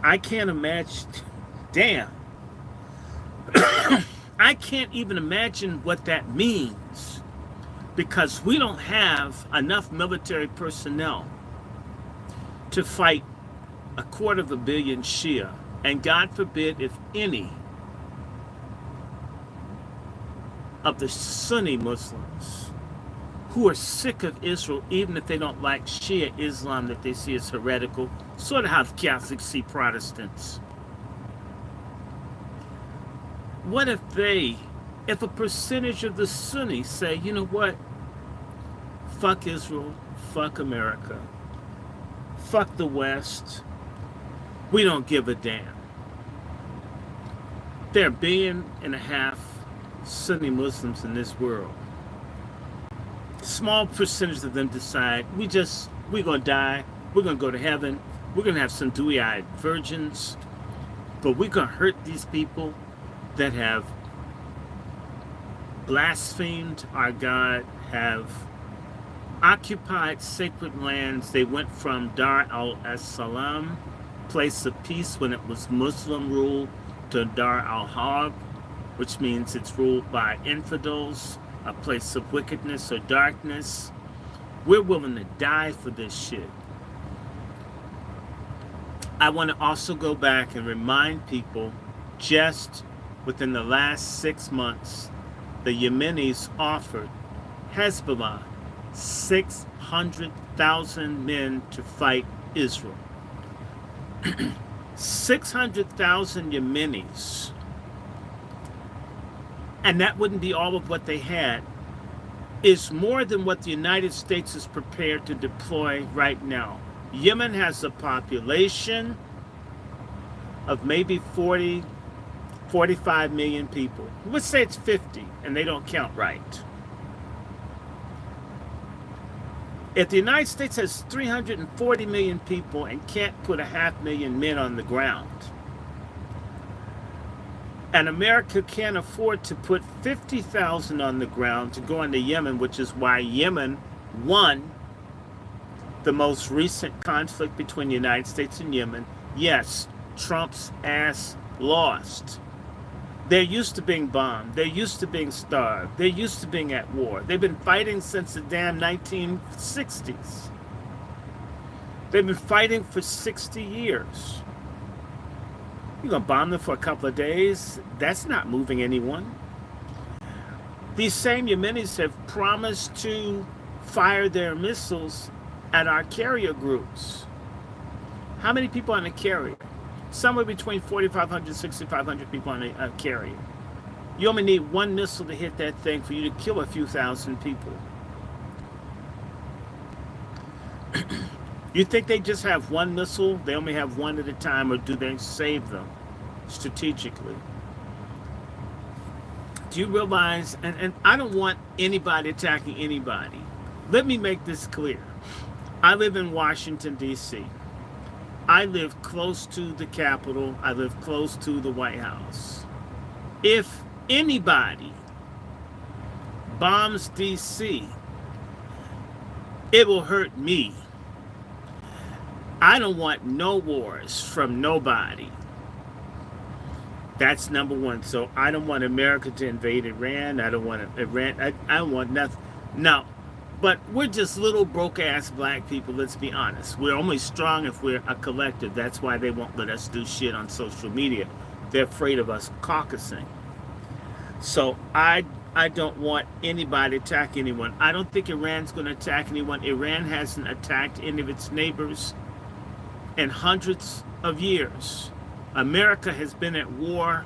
I can't imagine, damn, I can't even imagine what that means, because we don't have enough military personnel to fight 250 million Shia, and God forbid if any of the Sunni Muslims who are sick of Israel, even if they don't like Shia Islam that they see as heretical, sort of how Catholics see Protestants. What if a percentage of the Sunnis say, you know what, fuck Israel, fuck America, fuck the West, we don't give a damn. There are 1.5 billion Sunni Muslims in this world. Small percentage of them decide, we're going to die, we're going to go to heaven, we're going to have some dewy-eyed virgins, but we're going to hurt these people that have blasphemed our God, have occupied sacred lands. They went from Dar al-Salam, place of peace when it was Muslim rule, to Dar al-Harb, which means it's ruled by infidels, a place of wickedness or darkness. We're willing to die for this shit. I want to also go back and remind people, just within the last 6 months, the Yemenis offered Hezbollah 600,000 men to fight Israel. 600,000 Yemenis. And that wouldn't be all of what they had. Is more than what the United States is prepared to deploy right now. Yemen has a population of maybe 40, 45 million people. Let's say it's 50, and they don't count right. If the United States has 340 million people and can't put 500,000 men on the ground, and America can't afford to put 50,000 on the ground to go into Yemen, which is why Yemen won the most recent conflict between the United States and Yemen. Yes, Trump's ass lost. They're used to being bombed. They're used to being starved. They're used to being at war. They've been fighting since the damn 1960s. They've been fighting for 60 years. You're going to bomb them for a couple of days? That's not moving anyone. These same Yemenis have promised to fire their missiles at our carrier groups. How many people on a carrier? Somewhere between 4,500 and 6,500 people on a carrier. You only need one missile to hit that thing for you to kill a few thousand people. You think they just have one missile? They only have one at a time, or do they save them strategically? Do you realize, and I don't want anybody attacking anybody. Let me make this clear. I live in Washington, D.C. I live close to the Capitol. I live close to the White House. If anybody bombs D.C., it will hurt me. I don't want no wars from nobody. That's number one. So I don't want America to invade Iran. I don't want Iran. I don't want nothing. No. But we're just little broke-ass black people, let's be honest. We're only strong if we're a collective. That's why they won't let us do shit on social media. They're afraid of us caucusing. So I don't want anybody to attack anyone. I don't think Iran's going to attack anyone. Iran hasn't attacked any of its neighbors in hundreds of years. America has been at war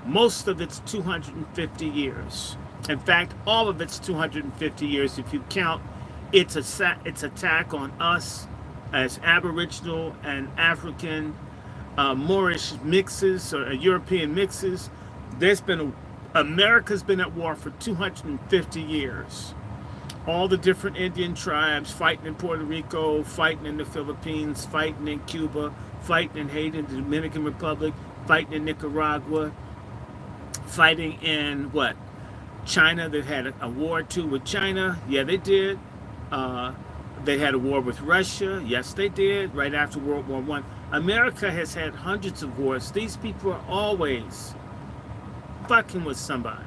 most of its 250 years. In fact, all of its 250 years, if you count its attack on us as Aboriginal and African Moorish mixes or European mixes. America's been at war for 250 years. All the different Indian tribes fighting in Puerto Rico, fighting in the Philippines, fighting in Cuba, fighting in Haiti, the Dominican Republic, fighting in Nicaragua, fighting in what? China. They had a war too with China. Yeah, they did. Uh, they had a war with Russia. Yes, they did. Right after World War One, America has had hundreds of wars. These people are always fucking with somebody.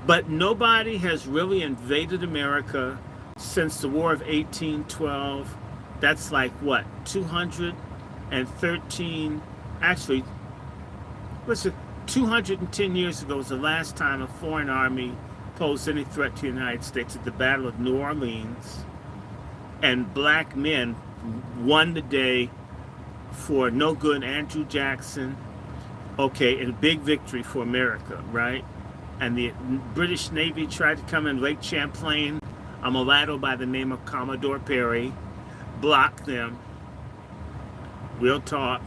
But nobody has really invaded America since the War of 1812. That's like what, 213, actually, listen, 210 years ago was the last time a foreign army posed any threat to the United States at the Battle of New Orleans. And black men won the day for no good Andrew Jackson. Okay, and a big victory for America, right? And the British Navy tried to come in Lake Champlain. A mulatto by the name of Commodore Perry blocked them. Real talk.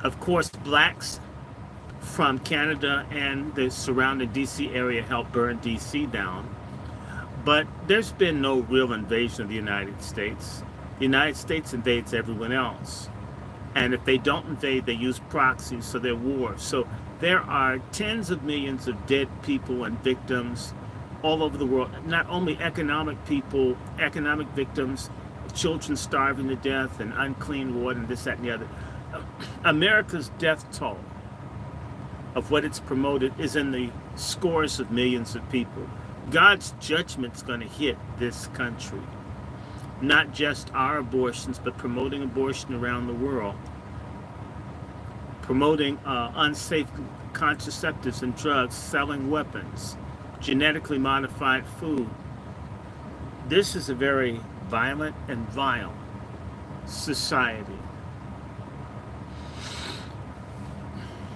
Of course, blacks from Canada and the surrounding DC area helped burn DC down. But there's been no real invasion of the United States. The United States invades everyone else. And if they don't invade, they use proxies, so they're wars. So there are tens of millions of dead people and victims all over the world. Not only economic people, economic victims, children starving to death and unclean water and this, that, and the other. America's death toll of what it's promoted is in the scores of millions of people. God's judgment's going to hit this country. Not just our abortions, but promoting abortion around the world. Promoting unsafe contraceptives and drugs, selling weapons, genetically modified food. This is a very violent and vile society.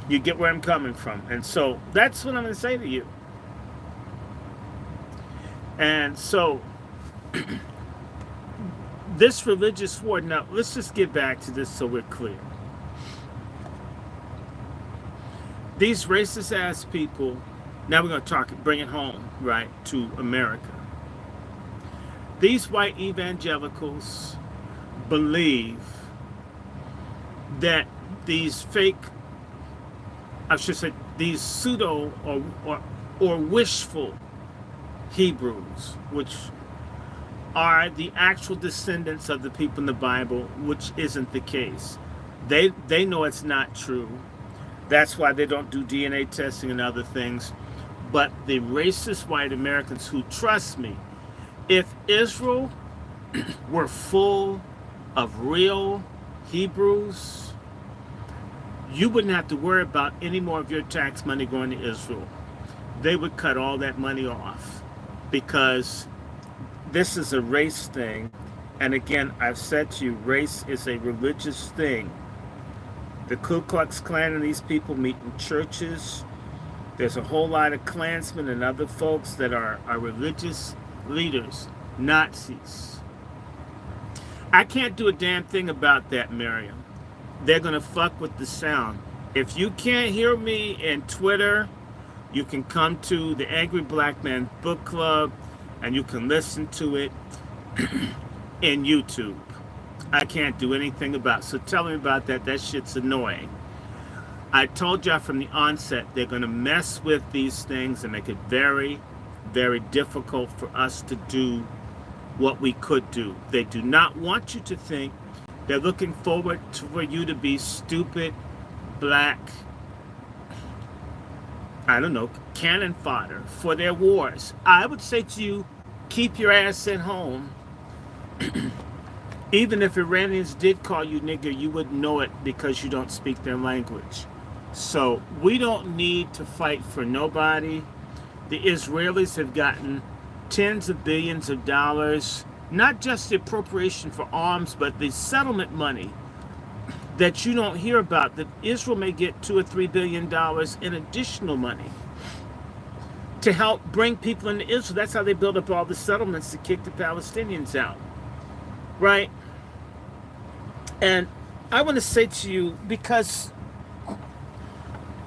You get where I'm coming from. And so that's what I'm going to say to you. And so this religious war, now let's just get back to this so we're clear. These racist ass people, now we're going to bring it home, right, to America. These white evangelicals believe that these fake, I should say, these pseudo or wishful Hebrews, which are the actual descendants of the people in the Bible, which isn't the case. They know it's not true. That's why they don't do DNA testing and other things. But the racist white Americans who, trust me, if Israel were full of real Hebrews, you wouldn't have to worry about any more of your tax money going to Israel. They would cut all that money off because this is a race thing. And again, I've said to you, race is a religious thing. The Ku Klux Klan and these people meet in churches. There's a whole lot of Klansmen and other folks that are religious leaders, Nazis. I can't do a damn thing about that, Miriam. They're going to fuck with the sound. If you can't hear me in Twitter, you can come to the Angry Black Man Book Club and you can listen to it in YouTube. I can't do anything about it. So tell me about that. That shit's annoying. I told y'all from the onset, they're going to mess with these things and make it very, very difficult for us to do what we could do. They do not want you to think. They're looking forward for you to be stupid, black, I don't know, cannon fodder for their wars. I would say to you, keep your ass at home. Even if Iranians did call you nigger, you wouldn't know it because you don't speak their language. So we don't need to fight for nobody. The Israelis have gotten tens of billions of dollars, not just the appropriation for arms, but the settlement money that you don't hear about, that Israel may get $2 or $3 billion in additional money to help bring people into Israel. That's how they build up all the settlements to kick the Palestinians out. right? And I want to say to you, because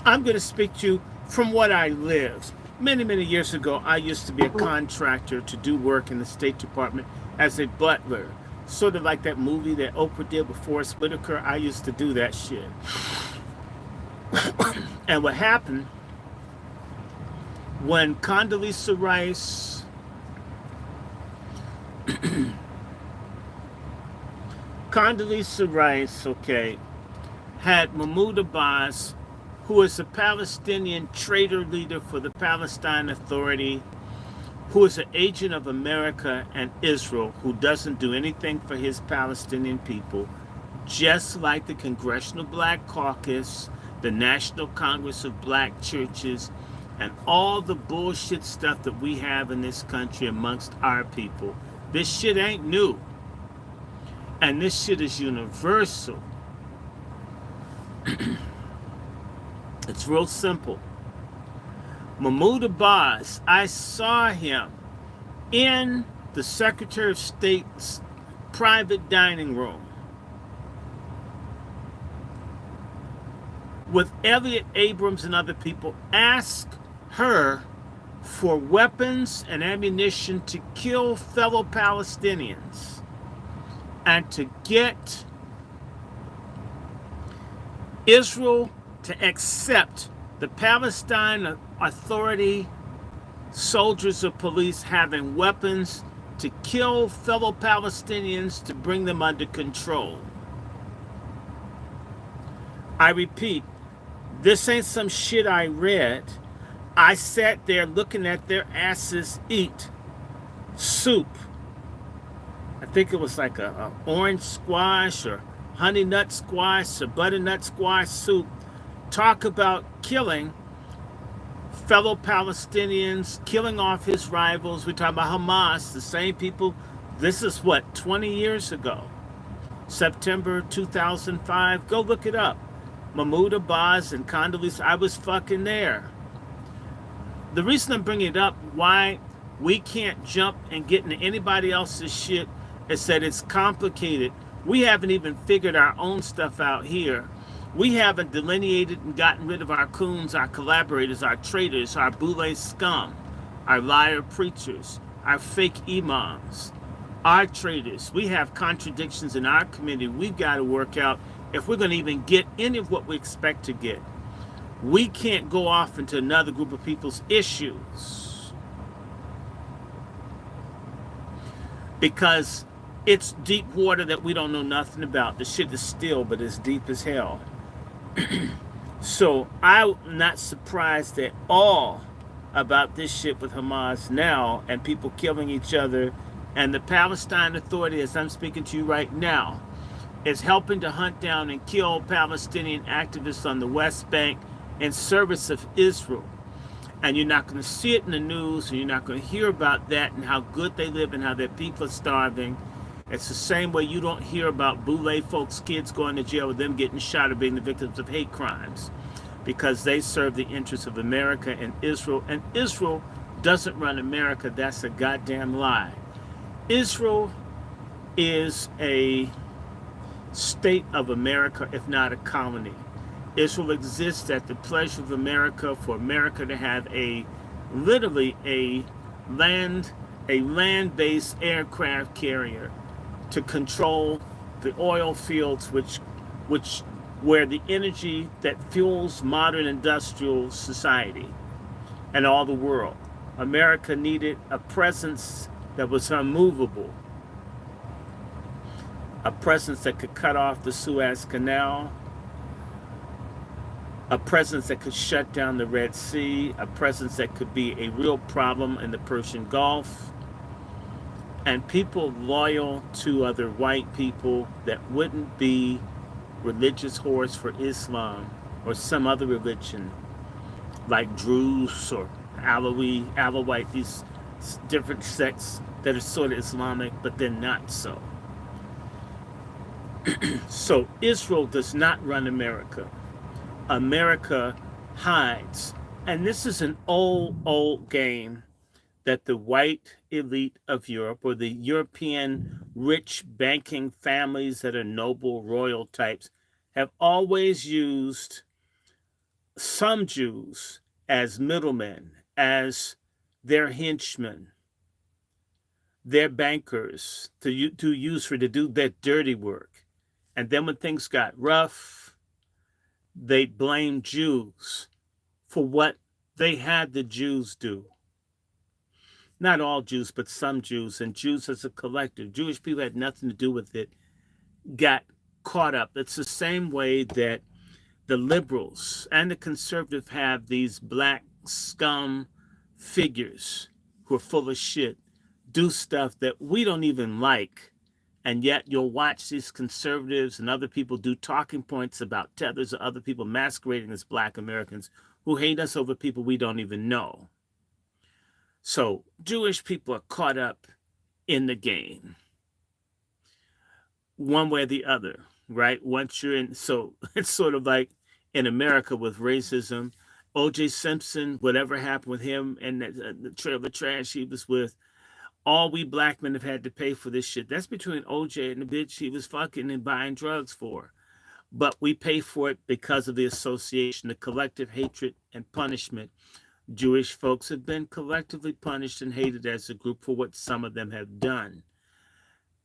I'm going to speak to you from what I lived. Many, many years ago, I used to be a contractor to do work in the State Department as a butler. Sort of like that movie that Oprah did with Forrest Whitaker. I used to do that shit. And what happened when Condoleezza Rice, okay, had Mahmoud Abbas, who is a Palestinian traitor leader for the Palestine Authority, who is an agent of America and Israel, who doesn't do anything for his Palestinian people, just like the Congressional Black Caucus, the National Congress of Black Churches, and all the bullshit stuff that we have in this country amongst our people. This shit ain't new. And this shit is universal. It's real simple. Mahmoud Abbas, I saw him in the Secretary of State's private dining room with Elliot Abrams and other people, ask her for weapons and ammunition to kill fellow Palestinians and to get Israel to accept the Palestine Authority soldiers or police having weapons to kill fellow Palestinians to bring them under control. I repeat, this ain't some shit I read. I sat there looking at their asses eat soup. I think it was like a orange squash or honey nut squash or butternut squash soup. Talk about killing fellow Palestinians, killing off his rivals. We're talking about Hamas, the same people. This is what, 20 years ago? September 2005. Go look it up. Mahmoud Abbas and Condoleezza, I was fucking there. The reason I'm bringing it up, why we can't jump and get into anybody else's shit, is that it's complicated. We haven't even figured our own stuff out here. We haven't delineated and gotten rid of our coons, our collaborators, our traitors, our boule scum, our liar preachers, our fake imams, our traitors. We have contradictions in our community we've got to work out if we're going to even get any of what we expect to get. We can't go off into another group of people's issues because it's deep water that we don't know nothing about. The shit is still, but it's deep as hell. So I'm not surprised at all about this shit with Hamas now and people killing each other. And the Palestine Authority, as I'm speaking to you right now, is helping to hunt down and kill Palestinian activists on the West Bank in service of Israel. And you're not going to see it in the news, and you're not going to hear about that and how good they live and how their people are starving. It's the same way you don't hear about boule folks' kids going to jail with them getting shot or being the victims of hate crimes, because they serve the interests of America and Israel doesn't run America. That's a goddamn lie. Israel is a state of America, if not a colony. Israel exists at the pleasure of America, for America to have literally a land-based aircraft carrier to control the oil fields, where the energy that fuels modern industrial society and all the world. America needed a presence that was unmovable, a presence that could cut off the Suez Canal, a presence that could shut down the Red Sea, a presence that could be a real problem in the Persian Gulf, and people loyal to other white people that wouldn't be religious whores for Islam or some other religion like Druze or Alawite, these different sects that are sort of Islamic, but they're not so. So Israel does not run America. America hides. And this is an old game that the white elite of Europe, or the European rich banking families that are noble royal types, have always used some Jews as middlemen, as their henchmen, their bankers to use to do that dirty work. And then when things got rough, they blamed Jews for what they had the Jews do. Not all Jews, but some Jews, and Jews as a collective. Jewish people had nothing to do with it, got caught up. It's the same way that the liberals and the conservatives have these black scum figures who are full of shit, do stuff that we don't even like. And yet you'll watch these conservatives and other people do talking points about tethers or other people masquerading as black Americans who hate us over people we don't even know. So Jewish people are caught up in the game, one way or the other, right? Once you're in, so it's sort of like in America with racism. O.J. Simpson, whatever happened with him and the trailer trash he was with, all we black men have had to pay for this shit. That's between O.J. and the bitch he was fucking and buying drugs for. But we pay for it because of the association, the collective hatred and punishment. Jewish folks have been collectively punished and hated as a group for what some of them have done.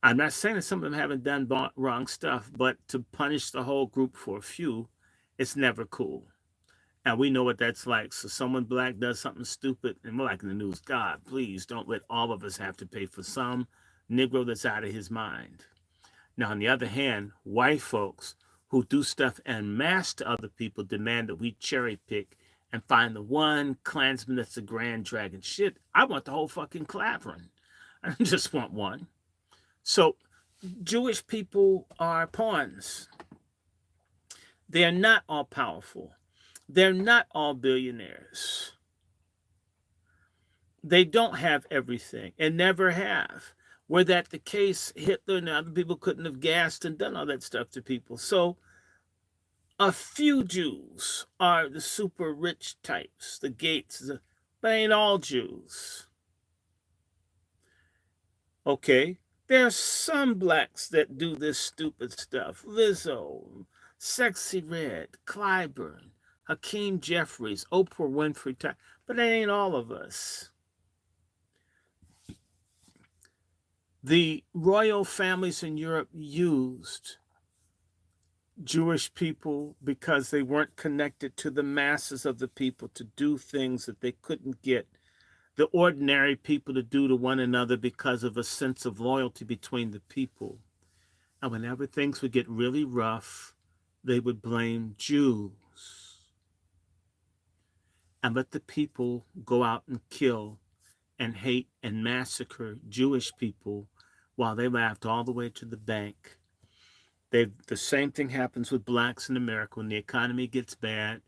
I'm not saying that some of them haven't done wrong stuff, but to punish the whole group for a few, it's never cool. And we know what that's like. So someone black does something stupid, and we're like in the news, God, please don't let all of us have to pay for some Negro that's out of his mind. Now, on the other hand, white folks who do stuff en masse to other people demand that we cherry pick and find the one Klansman that's a grand dragon. Shit, I want the whole fucking clavering. I don't just want one. So Jewish people are pawns. They are not all powerful. They're not all billionaires. They don't have everything and never have. Were that the case, Hitler and other people couldn't have gassed and done all that stuff to people. So a few Jews are the super rich types, the Gates, but ain't all Jews. Okay? There are some blacks that do this stupid stuff. Lizzo, Sexy Red, Clyburn, Hakeem Jeffries, Oprah Winfrey, but that ain't all of us. The royal families in Europe used Jewish people because they weren't connected to the masses of the people to do things that they couldn't get the ordinary people to do to one another because of a sense of loyalty between the people. And whenever things would get really rough, they would blame Jews and let the people go out and kill and hate and massacre Jewish people while they laughed all the way to the bank. The same thing happens with blacks in America when the economy gets bad.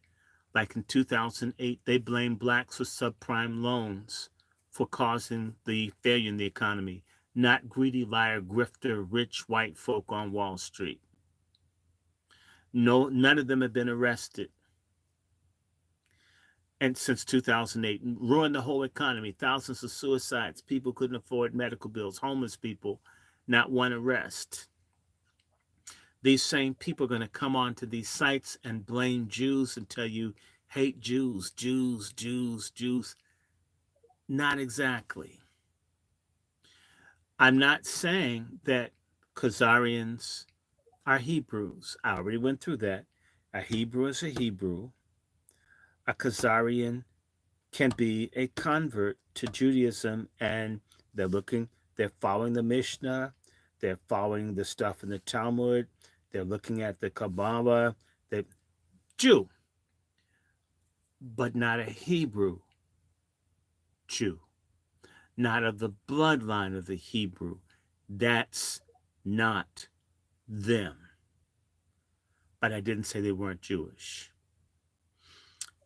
Like in 2008, they blame blacks for subprime loans for causing the failure in the economy, not greedy, liar, grifter, rich white folk on Wall Street. No, none of them have been arrested. And since 2008, ruined the whole economy, thousands of suicides, people couldn't afford medical bills, homeless people, not one arrest. These same people are going to come onto these sites and blame Jews and tell you, hate Jews, Jews, Jews, Jews. Not exactly. I'm not saying that Khazarians are Hebrews. I already went through that. A Hebrew is a Hebrew. A Khazarian can be a convert to Judaism, and they're following the Mishnah, they're following the stuff in the Talmud, they're looking at the Kabbalah, they're Jew, but not a Hebrew Jew, not of the bloodline of the Hebrew. That's not them. But I didn't say they weren't Jewish.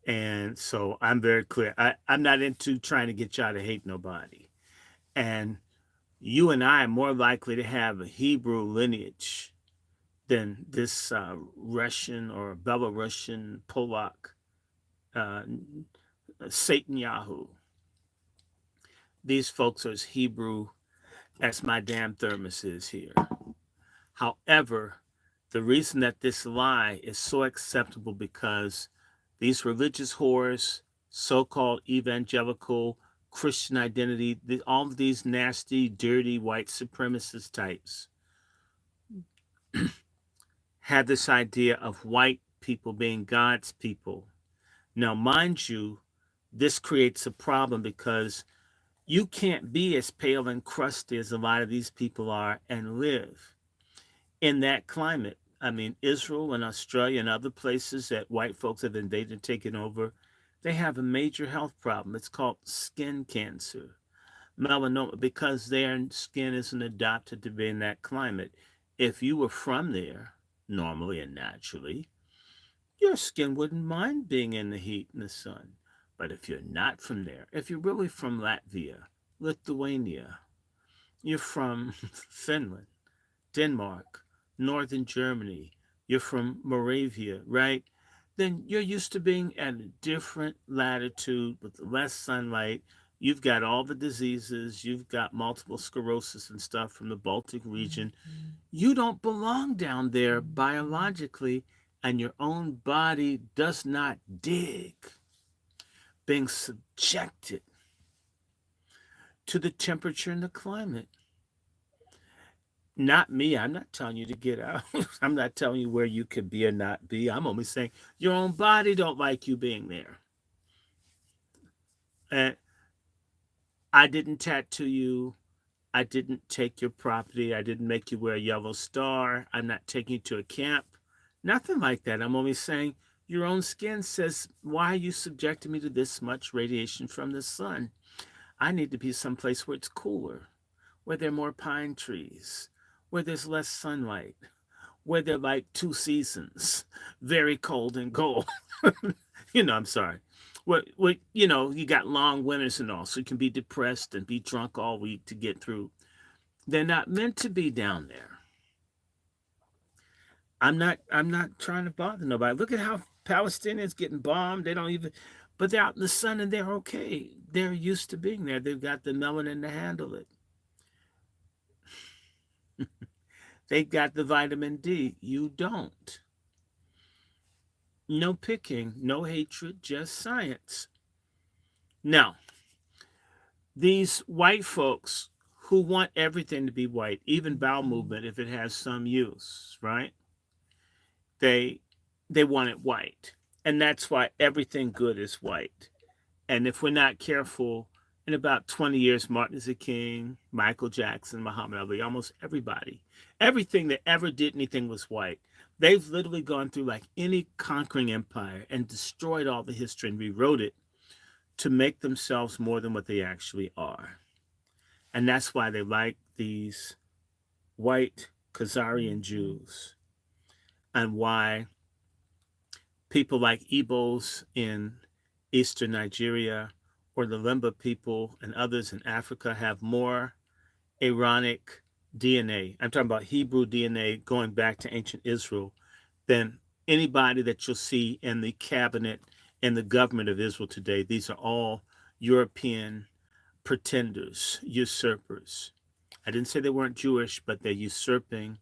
And so I'm very clear. I'm not into trying to get y'all to hate nobody. And you and I are more likely to have a Hebrew lineage than this Russian or Belarusian, Polak, Satan Yahoo. these folks are as Hebrew as my damn thermos is here. However, the reason that this lie is so acceptable because these religious whores, so-called evangelical Christian identity, all of these nasty, dirty white supremacist types had this idea of white people being God's people. Now, mind you, this creates a problem because you can't be as pale and crusty as a lot of these people are and live in that climate. I mean, Israel and Australia and other places that white folks have invaded and taken over, they have a major health problem. It's called skin cancer, melanoma, because their skin isn't adapted to be in that climate. If you were from there, normally and naturally, your skin wouldn't mind being in the heat and the sun. But if you're not from there, if you're really from Latvia, Lithuania, you're from Finland, Denmark, Northern Germany, you're from Moravia, right? Then you're used to being at a different latitude with less sunlight. You've got all the diseases, you've got multiple sclerosis and stuff from the Baltic region. You don't belong down there biologically, and your own body does not dig being subjected to the temperature and the climate. Not me. I'm not telling you to get out. I'm not telling you where you could be or not be. I'm only saying your own body don't like you being there. And I didn't tattoo you. I didn't take your property. I didn't make you wear a yellow star. I'm not taking you to a camp. Nothing like that. I'm only saying your own skin says, why are you subjecting me to this much radiation from the sun? I need to be someplace where it's cooler, where there are more pine trees, where there's less sunlight, where there are like two seasons, very cold and cold. I'm sorry. You got long winters and all, so you can be depressed and be drunk all week to get through. They're not meant to be down there. I'm not trying to bother nobody. Look at how Palestinians getting bombed. They don't even, but they're out in the sun and they're okay. They're used to being there. They've got the melanin to handle it. They've got the vitamin D. You don't. No picking, no hatred, just science. Now, these white folks who want everything to be white, even bowel movement, if it has some use, right? They want it white. And that's why everything good is white. And if we're not careful, in about 20 years, Martin Luther King, Michael Jackson, Muhammad Ali, almost everybody, everything that ever did anything was white. They've literally gone through like any conquering empire and destroyed all the history and rewrote it to make themselves more than what they actually are. And that's why they like these white Khazarian Jews, and why people like Igbos in eastern Nigeria or the Lemba people and others in Africa have more Aaronic DNA. I'm talking about Hebrew DNA going back to ancient Israel than anybody that you'll see in the cabinet and the government of Israel today. These are all European pretenders, usurpers. I didn't say they weren't Jewish, but they're usurping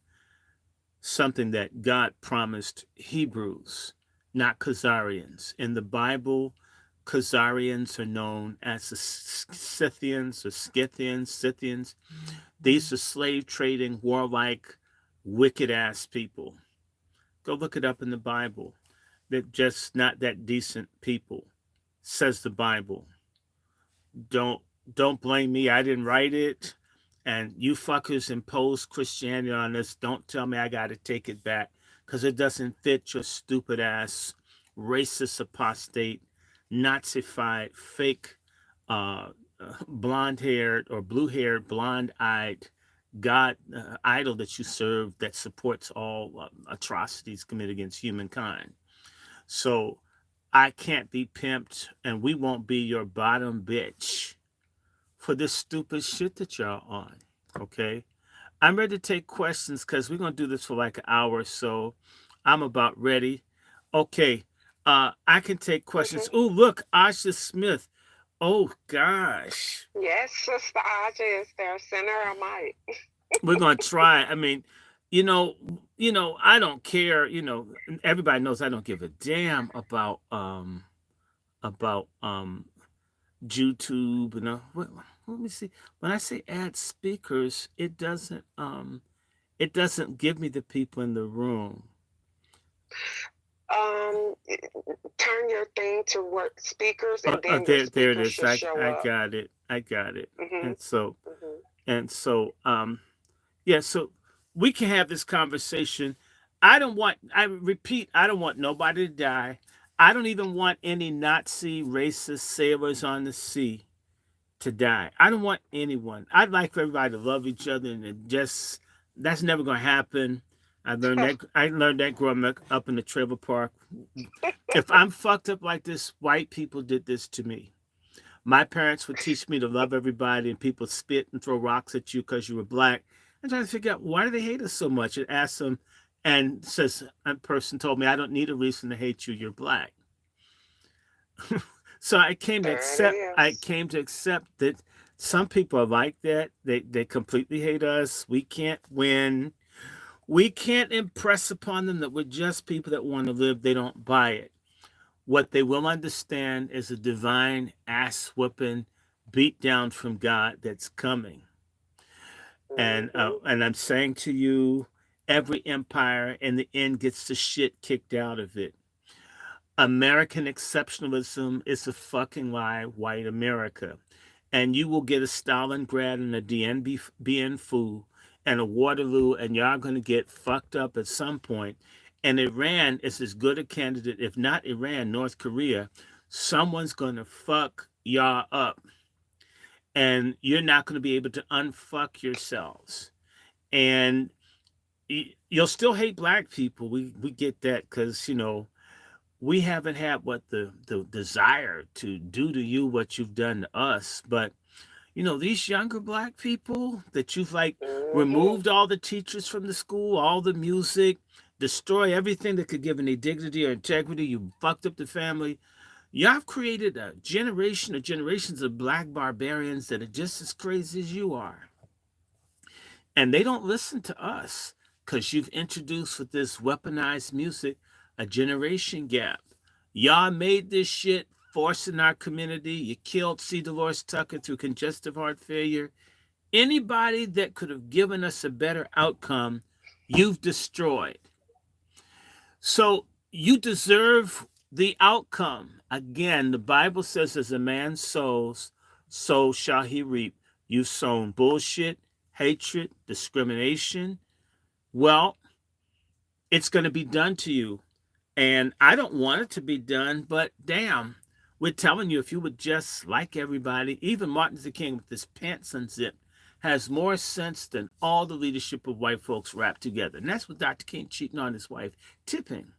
something that God promised Hebrews, not Khazarians. In the Bible, Khazarians are known as the Scythians or Scythians. These are slave trading, warlike, wicked ass people. Go look it up in the Bible. They're just not that decent people, says the Bible. Don't blame me. I didn't write it. And you fuckers impose Christianity on us. Don't tell me I got to take it back because it doesn't fit your stupid ass, racist, apostate, Nazified, fake, blonde haired or blue haired, blonde eyed God idol that you serve that supports all atrocities committed against humankind. So I can't be pimped and we won't be your bottom bitch for this stupid shit that y'all on. Okay. I'm ready to take questions because we're going to do this for like an hour. So I'm about ready. Okay. I can take questions. Okay. Oh, look, Asha Smith. Oh gosh. Yes, Sister Aja is there. Send her a mic. We're gonna try. I mean, you know, I don't care. Everybody knows I don't give a damn about YouTube and let me see. When I say add speakers, it doesn't give me the people in the room. Um, Turn your thing to work speakers, and then your There it speakers is. should show I up. got it. I got it. Mhm. And so Mhm. and so yeah, so we can have this conversation. I repeat, I don't want nobody to die. I don't even want any Nazi racist sailors on the sea to die. I don't want anyone. I'd like for everybody to love each other, and that's never going to happen. I learned that growing up in the trailer park. If I'm fucked up like this, white people did this to me. My parents would teach me to love everybody, and people spit and throw rocks at you because you were black. I'm trying to figure out why do they hate us so much, and ask them. And says a person told me, I don't need a reason to hate you. You're black. So There it I is. came to accept that some people are like that. They completely hate us. We can't win. We can't impress upon them that we're just people that want to live. They don't buy it. What they will understand is a divine ass whooping beat down from God that's coming. Mhm. And I'm saying to you, every empire in the end gets the shit kicked out of it. American exceptionalism is a fucking lie, white America. And you will get a Stalingrad and a Dien Bien Phu and a Waterloo, and y'all going to get fucked up at some point. And Iran is as good a candidate, if not Iran, North Korea. Someone's going to fuck y'all up, and you're not going to be able to unfuck yourselves. And you'll still hate black people. We get that because, we haven't had what the desire to do to you what you've done to us. But these younger black people that you've like Mhm. removed all the teachers from the school, all the music, destroy everything that could give any dignity or integrity. You fucked up the family. Y'all have created a generation or generations of black barbarians that are just as crazy as you are. And they don't listen to us because you've introduced with this weaponized music a generation gap. Y'all made this shit forcing our community. You killed C. Dolores Tucker through congestive heart failure. Anybody that could have given us a better outcome, you've destroyed. So you deserve the outcome. Again, the Bible says, as a man sows, so shall he reap. You've sown bullshit, hatred, discrimination. Well, it's going to be done to you. And I don't want it to be done, but damn, we're telling you, if you would just like everybody, even Martin Luther King with his pants unzipped, has more sense than all the leadership of white folks wrapped together. And that's what Dr. King cheating on his wife, Tipping,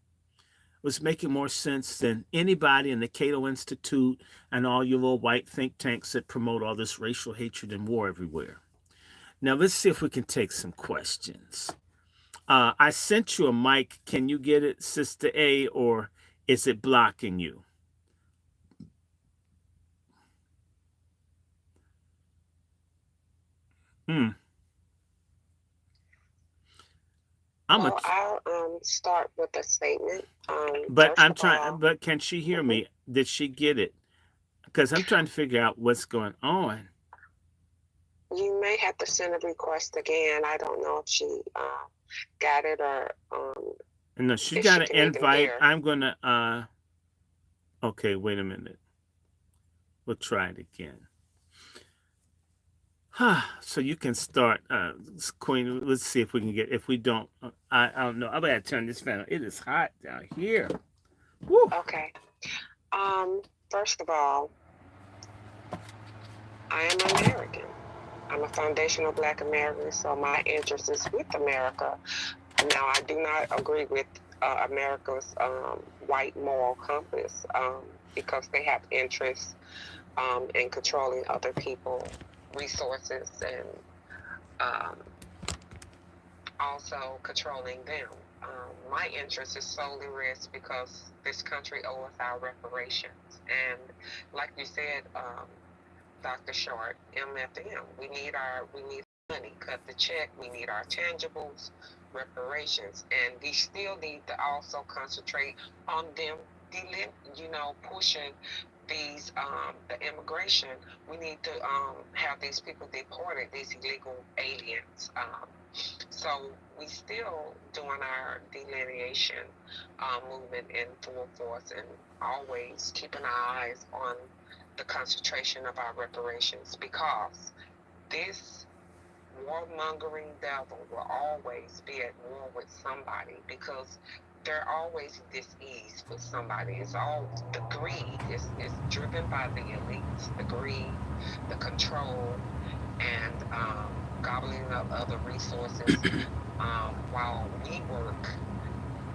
was making more sense than anybody in the Cato Institute and all your little white think tanks that promote all this racial hatred and war everywhere. Now, let's see if we can take some questions. I sent you a mic. Can you get it, Sister A, or is it blocking you? Hmm. I'm a, Well, I'll start with a statement. but First I'm of trying. all, But can she hear mhm, me? Did she get it? Because I'm trying to figure out what's going on. you may have to send a request again. I don't know if she got it, or No, she if got she an can even invite. hear. I'm gonna. Okay, wait a minute. We'll try it again. So you can start, Queen. Let's see if we can get. If we don't, I don't know. I gotta turn this fan on. It is hot down here. Woo. Okay. First of all, I am American. I'm a foundational Black American, so my interest is with America. Now, I do not agree with America's white moral compass, because they have interests in controlling other people, resources, and um, also controlling them. My interest is solely rest because this country owes our reparations. And like you said, Dr. Short, MFM, we need money, cut the check, we need our tangibles, reparations, and we still need to also concentrate on them, pushing these the immigration. We need to have these people deported, these illegal aliens. So we still doing our delineation movement in full force, and always keeping our eyes on the concentration of our reparations, because this warmongering devil will always be at war with somebody, because they're always dis-ease with somebody. It's all the greed is driven by the elites, the greed, the control, and gobbling up other resources, while we work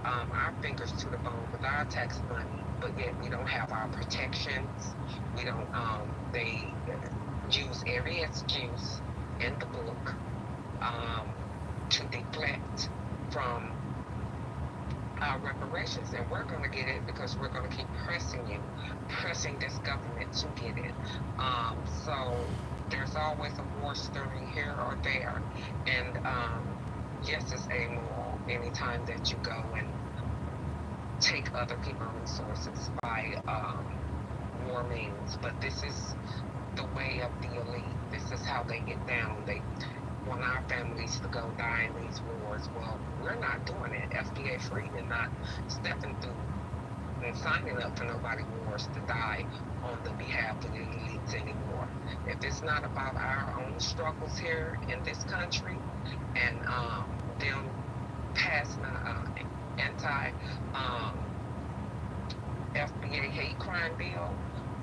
our fingers to the bone with our tax money, but yet we don't have our protections. We don't. They use every excuse in the book to deflect from our reparations, and we're going to get it because we're going to keep pressing this government to get it. So there's always a war stirring here or there, and yes, it's amoral anytime that you go and take other people's resources by war means, but this is the way of the elite. This is how they get down. They want our families to go die in these wars. Well, we're not doing it. FBA free and not stepping through and signing up for nobody wars to die on the behalf of the elites anymore. If it's not about our own struggles here in this country and them passing anti FBA hate crime bill,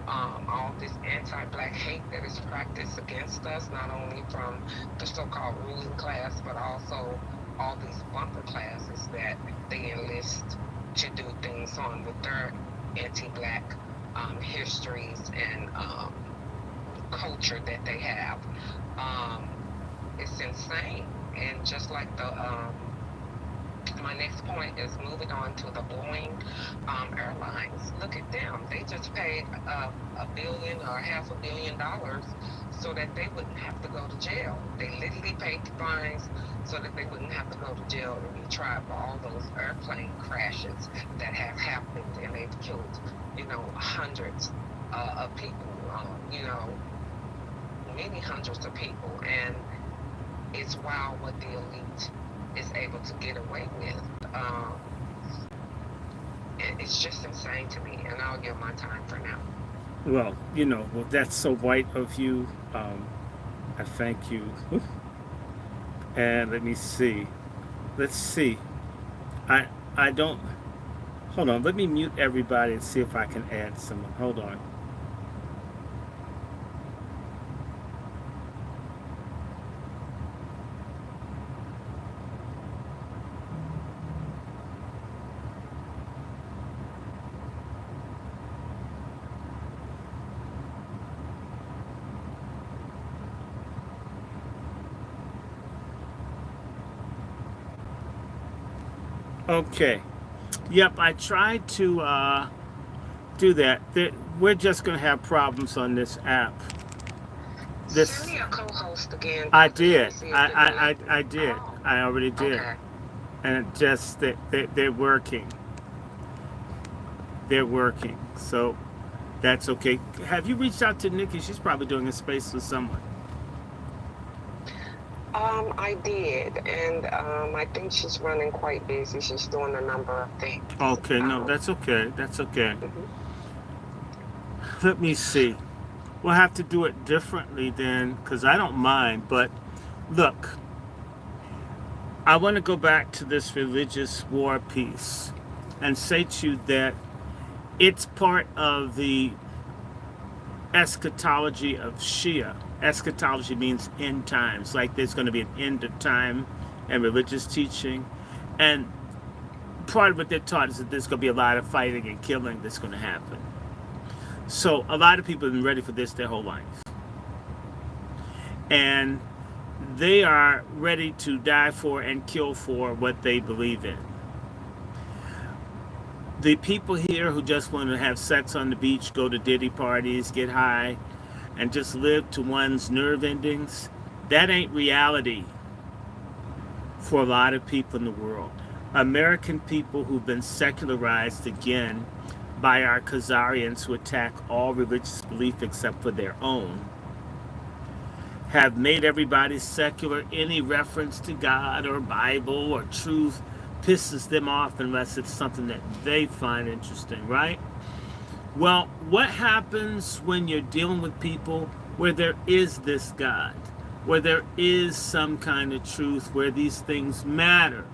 all this anti-black hate that is practiced against us, not only from the so-called ruling class, but also all these bumper classes that they enlist to do things on with their anti-black histories and culture that they have. It's insane. And just like my next point is moving on to the Boeing Airlines. Look at them. They just paid $1 billion or $500 million so that they wouldn't have to go to jail. They literally paid the fines so that they wouldn't have to go to jail and be tried for all those airplane crashes that have happened, and they've killed, hundreds of people, many hundreds of people. And it's wild what the elite is able to get away with. It's just insane to me, and I'll give my time for now. Well, that's so white of you. I thank you. And let me see. Let's see. I don't. Hold on. Let me mute everybody and see if I can add someone. Hold on. Okay. Yep, I tried to do that. We're just going to have problems on this app. Send me a co-host again. I did. I did. Oh, I already did. okay. And just they're working. They're working. So that's okay. Have you reached out to Nikki? She's probably doing a space with someone. I did, and I think she's running quite busy. She's doing a number of things. Okay, no, that's okay. That's okay. Mhm. Let me see. We'll have to do it differently then, because I don't mind. But look, I want to go back to this religious war piece and say to you that it's part of the eschatology of Shia. Eschatology means end times, like there's going to be an end of time and religious teaching. And part of what they're taught is that there's going to be a lot of fighting and killing that's going to happen. So a lot of people have been ready for this their whole life. And they are ready to die for and kill for what they believe in. The people here who just want to have sex on the beach, go to diddy parties, get high, and just live to one's nerve endings, that ain't reality for a lot of people in the world. American people who've been secularized again by our Khazarians who attack all religious belief except for their own, have made everybody secular. Any reference to God or Bible or truth pisses them off unless it's something that they find interesting, right? Well, what happens when you're dealing with people where there is this God, where there is some kind of truth, where these things matter?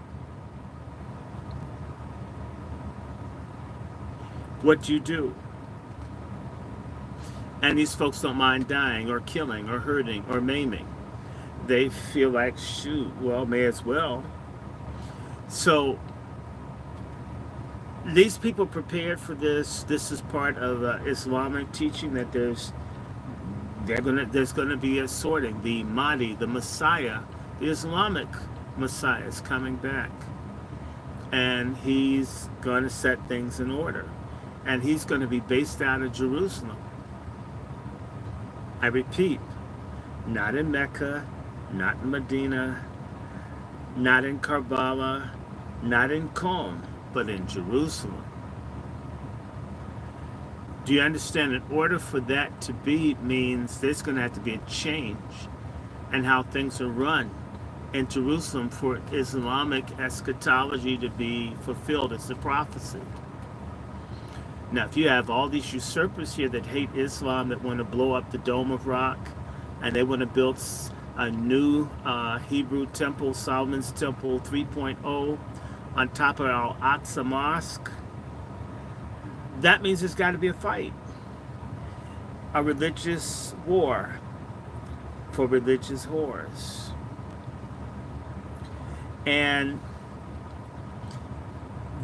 What do you do? And these folks don't mind dying or killing or hurting or maiming. They feel like, shoot, well, may as well. So these people prepared for this. This is part of Islamic teaching that there's going to be a sorting. The Mahdi, the Messiah, the Islamic Messiah is coming back. And he's going to set things in order. And he's going to be based out of Jerusalem. I repeat, not in Mecca, not in Medina, not in Karbala, not in Qom, but in Jerusalem. Do you understand? In order for that to be means there's going to have to be a change in how things are run in Jerusalem for Islamic eschatology to be fulfilled. It's a prophecy. Now, if you have all these usurpers here that hate Islam, that want to blow up the Dome of Rock, and they want to build a new Hebrew temple, Solomon's Temple 3.0, on top of Al-Aqsa Mosque, that means there's got to be a fight. A religious war for religious whores. And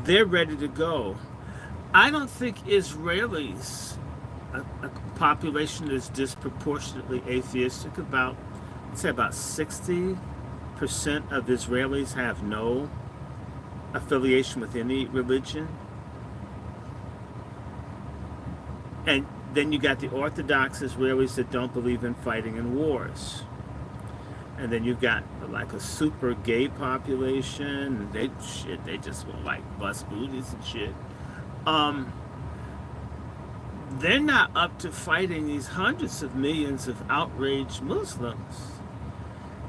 they're ready to go. I don't think Israelis, a population that's disproportionately atheistic, about 60% of Israelis have no affiliation with any religion. And then you got the Orthodox Israelis that don't believe in fighting in wars. And then you've got like a super gay population. They just will like bust booties and shit. They're not up to fighting these hundreds of millions of outraged Muslims.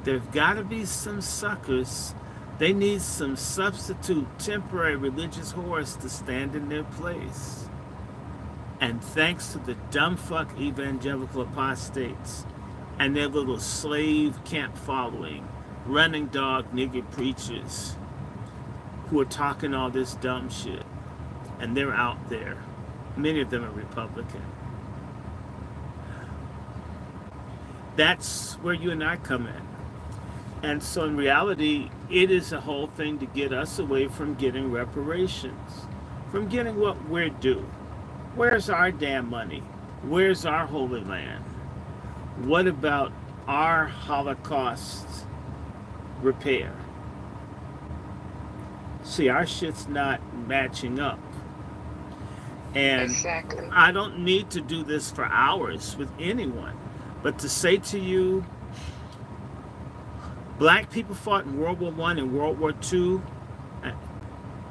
There've got to be some suckers. They need some substitute temporary religious whores to stand in their place. And thanks to the dumb fuck evangelical apostates and their little slave camp following, running dog nigger preachers who are talking all this dumb shit, and they're out there. Many of them are Republican. That's where you and I come in. And so in reality, it is a whole thing to get us away from getting reparations, from getting what we're due. Where's our damn money? Where's our Holy Land? What about our Holocaust repair? See, our shit's not matching up. And Exactly. I don't need to do this for hours with anyone, but to say to you, black people fought in World War I and World War II,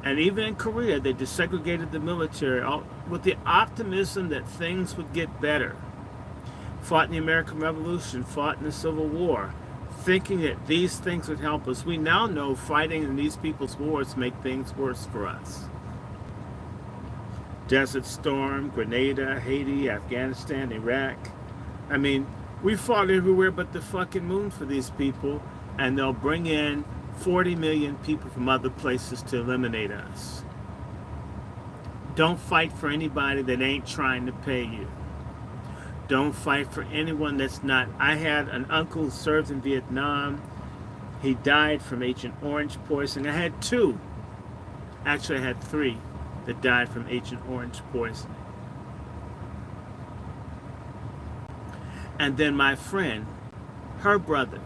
and even in Korea, they desegregated the military with the optimism that things would get better. Fought in the American Revolution, fought in the Civil War, thinking that these things would help us. We now know fighting in these people's wars make things worse for us. Desert Storm, Grenada, Haiti, Afghanistan, Iraq. I mean, we fought everywhere but the fucking moon for these people, and they'll bring in 40 million people from other places to eliminate us. Don't fight for anybody that ain't trying to pay you. Don't fight for anyone that's not. I had an uncle who served in Vietnam. He died from Agent Orange poisoning. I had two. Actually, I had three that died from Agent Orange poisoning. And then my friend, her brother,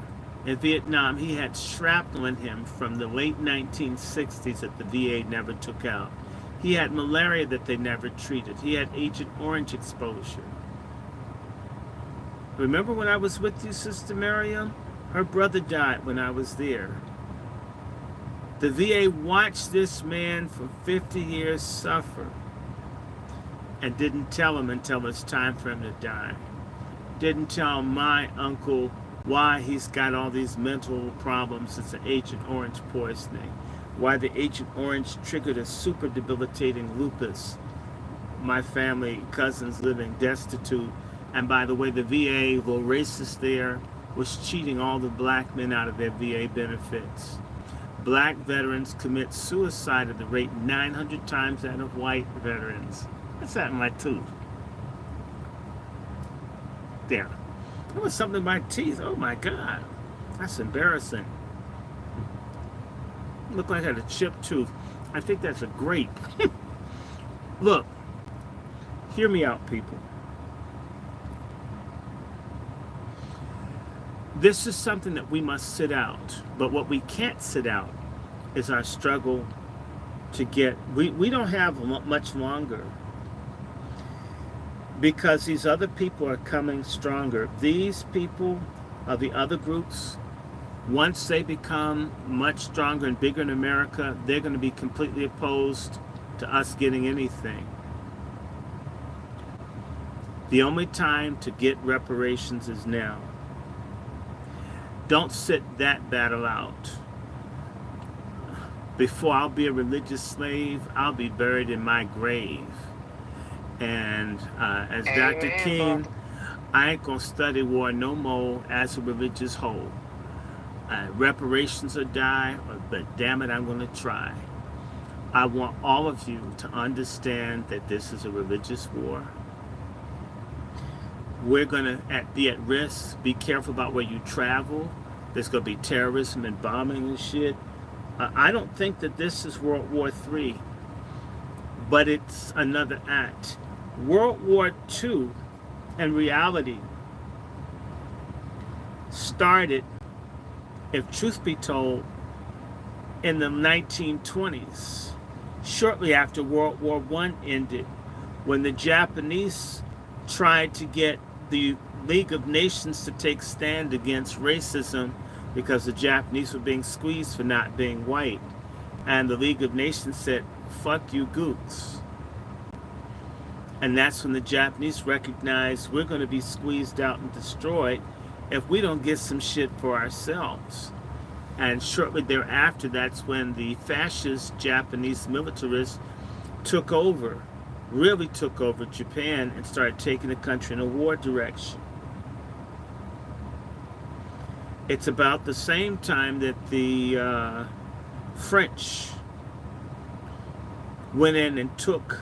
In Vietnam, he had shrapnel in him from the late 1960s that the VA never took out. He had malaria that they never treated. He had Agent Orange exposure. Remember when I was with you, Sister Miriam? Her brother died when I was there. The VA watched this man for 50 years suffer and didn't tell him until it's time for him to die. Didn't tell my uncle why he's got all these mental problems. It's an Agent Orange poisoning. Why the Agent Orange triggered a super debilitating lupus. My family, cousins living destitute. And by the way, the VA, the racist there, was cheating all the black men out of their VA benefits. Black veterans commit suicide at the rate 900 times that of white veterans. What's that in my tooth? There. There was something in my teeth. Oh my God. That's embarrassing. Looked like I had a chipped tooth. I think that's a grape. Look. Hear me out, people. This is something that we must sit out. But what we can't sit out is our struggle to get... We don't have much longer. Because these other people are coming stronger. These people of the other groups, once they become much stronger and bigger in America, they're going to be completely opposed to us getting anything. The only time to get reparations is now. Don't sit that battle out. Before I'll be a religious slave, I'll be buried in my grave. And as Amen, Dr. King, brother. I ain't gonna study war no more as a religious whole. Reparations or die, but damn it, I'm gonna try. I want all of you to understand that this is a religious war. We're gonna be at risk. Be careful about where you travel. There's gonna be terrorism and bombing and shit. I don't think that this is World War III, but it's another act. World War II, in reality, started, if truth be told, in the 1920s, shortly after World War I ended, when the Japanese tried to get the League of Nations to take stand against racism because the Japanese were being squeezed for not being white. And the League of Nations said, fuck you gooks. And that's when the Japanese recognized we're going to be squeezed out and destroyed if we don't get some shit for ourselves. And shortly thereafter, that's when the fascist Japanese militarists took over, really took over Japan and started taking the country in a war direction. It's about the same time that the French went in and took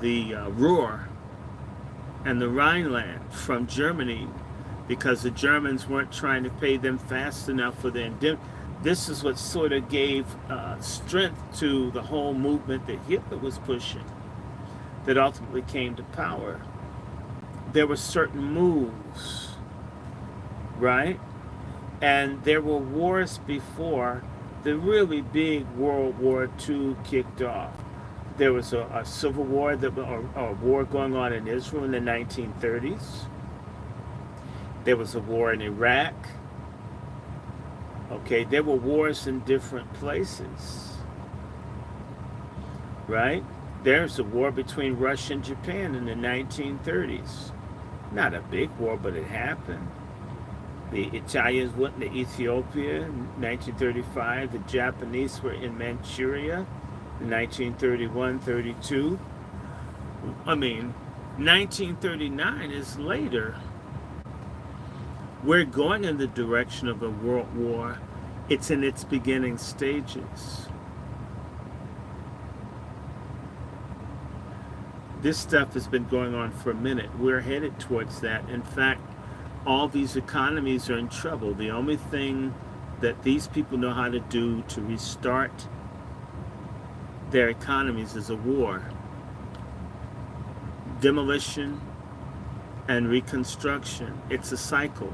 the Ruhr and the Rhineland from Germany because the Germans weren't trying to pay them fast enough for their indemnity. This is what sort of gave strength to the whole movement that Hitler was pushing, that ultimately came to power. There were certain moves, right? And there were wars before the really big World War II kicked off. There was a civil war, a war going on in Israel in the 1930s. There was a war in Iraq. Okay, there were wars in different places, right? There's a war between Russia and Japan in the 1930s. Not a big war, but it happened. The Italians went into Ethiopia in 1935. The Japanese were in Manchuria in 1931-32. I mean, 1939 is later. We're going in the direction of a world war. It's in its beginning stages. This stuff has been going on for a minute. We're headed towards that. In fact, all these economies are in trouble. The only thing that these people know how to do to restart their economies is a war. Demolition and reconstruction. It's a cycle.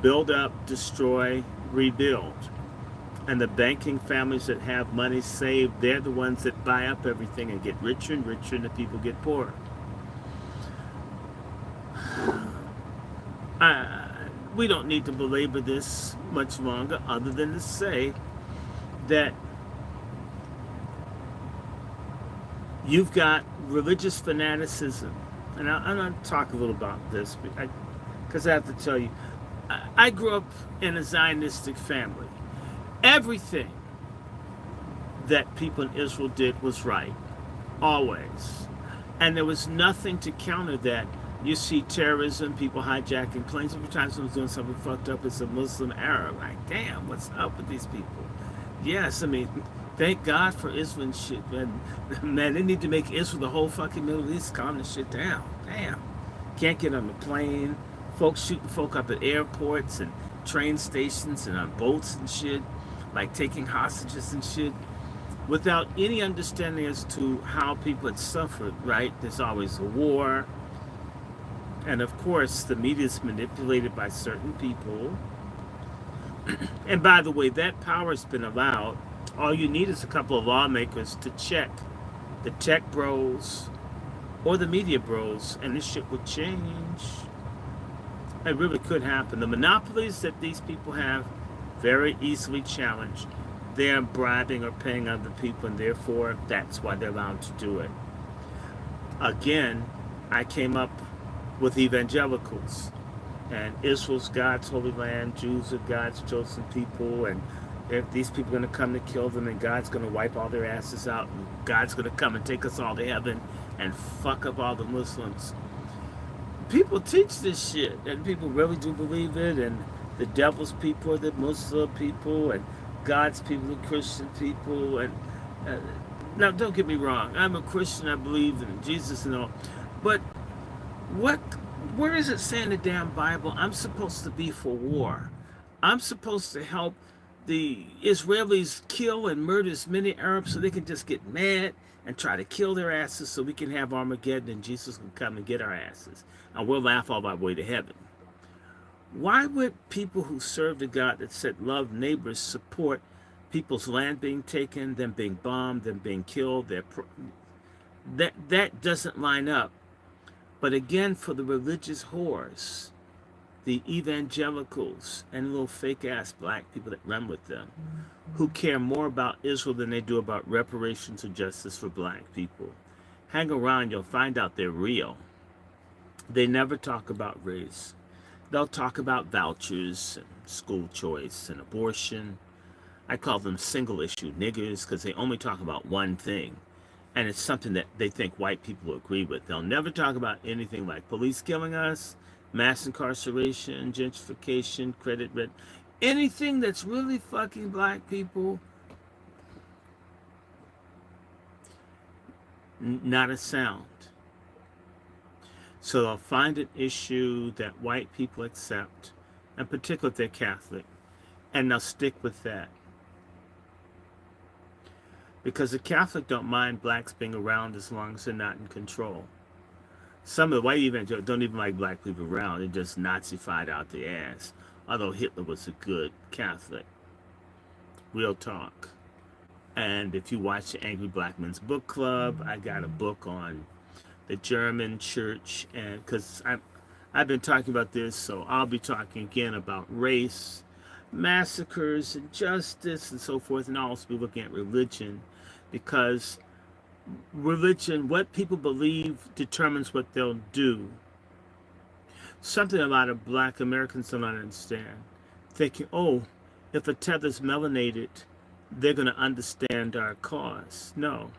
build up, destroy, rebuild. And the banking families that have money saved, they're the ones that buy up everything and get richer and richer, and the people get poorer. We don't need to belabor this much longer, other than to say that you've got religious fanaticism. And I'm going to talk a little about this because I have to tell you, I grew up in a Zionistic family. Everything that people in Israel did was right, always. And there was nothing to counter that. You see terrorism, people hijacking planes. Every time someone's doing something fucked up, it's a Muslim Arab. Like, damn, what's up with these people? Yes, I mean, thank God for Israel and shit, man. Man, they need to make Israel the whole fucking Middle East, calm this shit down. Damn. Can't get on the plane. Folks shooting folk up at airports and train stations and on boats and shit. Like taking hostages and shit. Without any understanding as to how people had suffered, right? There's always a war. And of course, the media is manipulated by certain people. And by the way, that power has been allowed. All you need is a couple of lawmakers to check the tech bros or the media bros, and this shit would change. It really could happen. The monopolies that these people have, very easily challenged. They're bribing or paying other people, and therefore that's why they're allowed to do it. Again, I came up with evangelicals, and Israel's God's holy land, Jews are God's chosen people, and if these people are going to come to kill them, and God's going to wipe all their asses out, and God's going to come and take us all to heaven and fuck up all the Muslims. People teach this shit, and people really do believe it, and the devil's people are the Muslim people, and God's people are Christian people, and now don't get me wrong, I'm a Christian, I believe in Jesus and all, but where is it saying in the damn Bible I'm supposed to be for war? I'm supposed to help the Israelis kill and murder as many Arabs so they can just get mad and try to kill their asses so we can have Armageddon and Jesus can come and get our asses and we'll laugh all our way to heaven. Why would people who serve the God that said love neighbors support people's land being taken, them being bombed, them being killed? That doesn't line up. But again, for the religious whores, the evangelicals, and little fake-ass black people that run with them, who care more about Israel than they do about reparations or justice for black people, hang around, you'll find out they're real. They never talk about race. They'll talk about vouchers and school choice and abortion. I call them single-issue niggers because they only talk about one thing. And it's something that they think white people agree with. They'll never talk about anything like police killing us, mass incarceration, gentrification, credit red, anything that's really fucking black people. Not a sound. So they'll find an issue that white people accept, and particularly if they're Catholic, and they'll stick with that. Because the Catholic don't mind blacks being around as long as they're not in control. Some of the white evangelicals don't even like black people around. They're just Nazified out their ass. Although Hitler was a good Catholic. Real talk. And if you watch the Angry Black Men's Book Club, I got a book on the German church. And because I've been talking about this, so I'll be talking again about race, massacres, and justice, and so forth. And I'll also be looking at religion. Because religion, what people believe, determines what they'll do. Something a lot of black Americans don't understand. Thinking, oh, if a tether's melanated, they're going to understand our cause. No.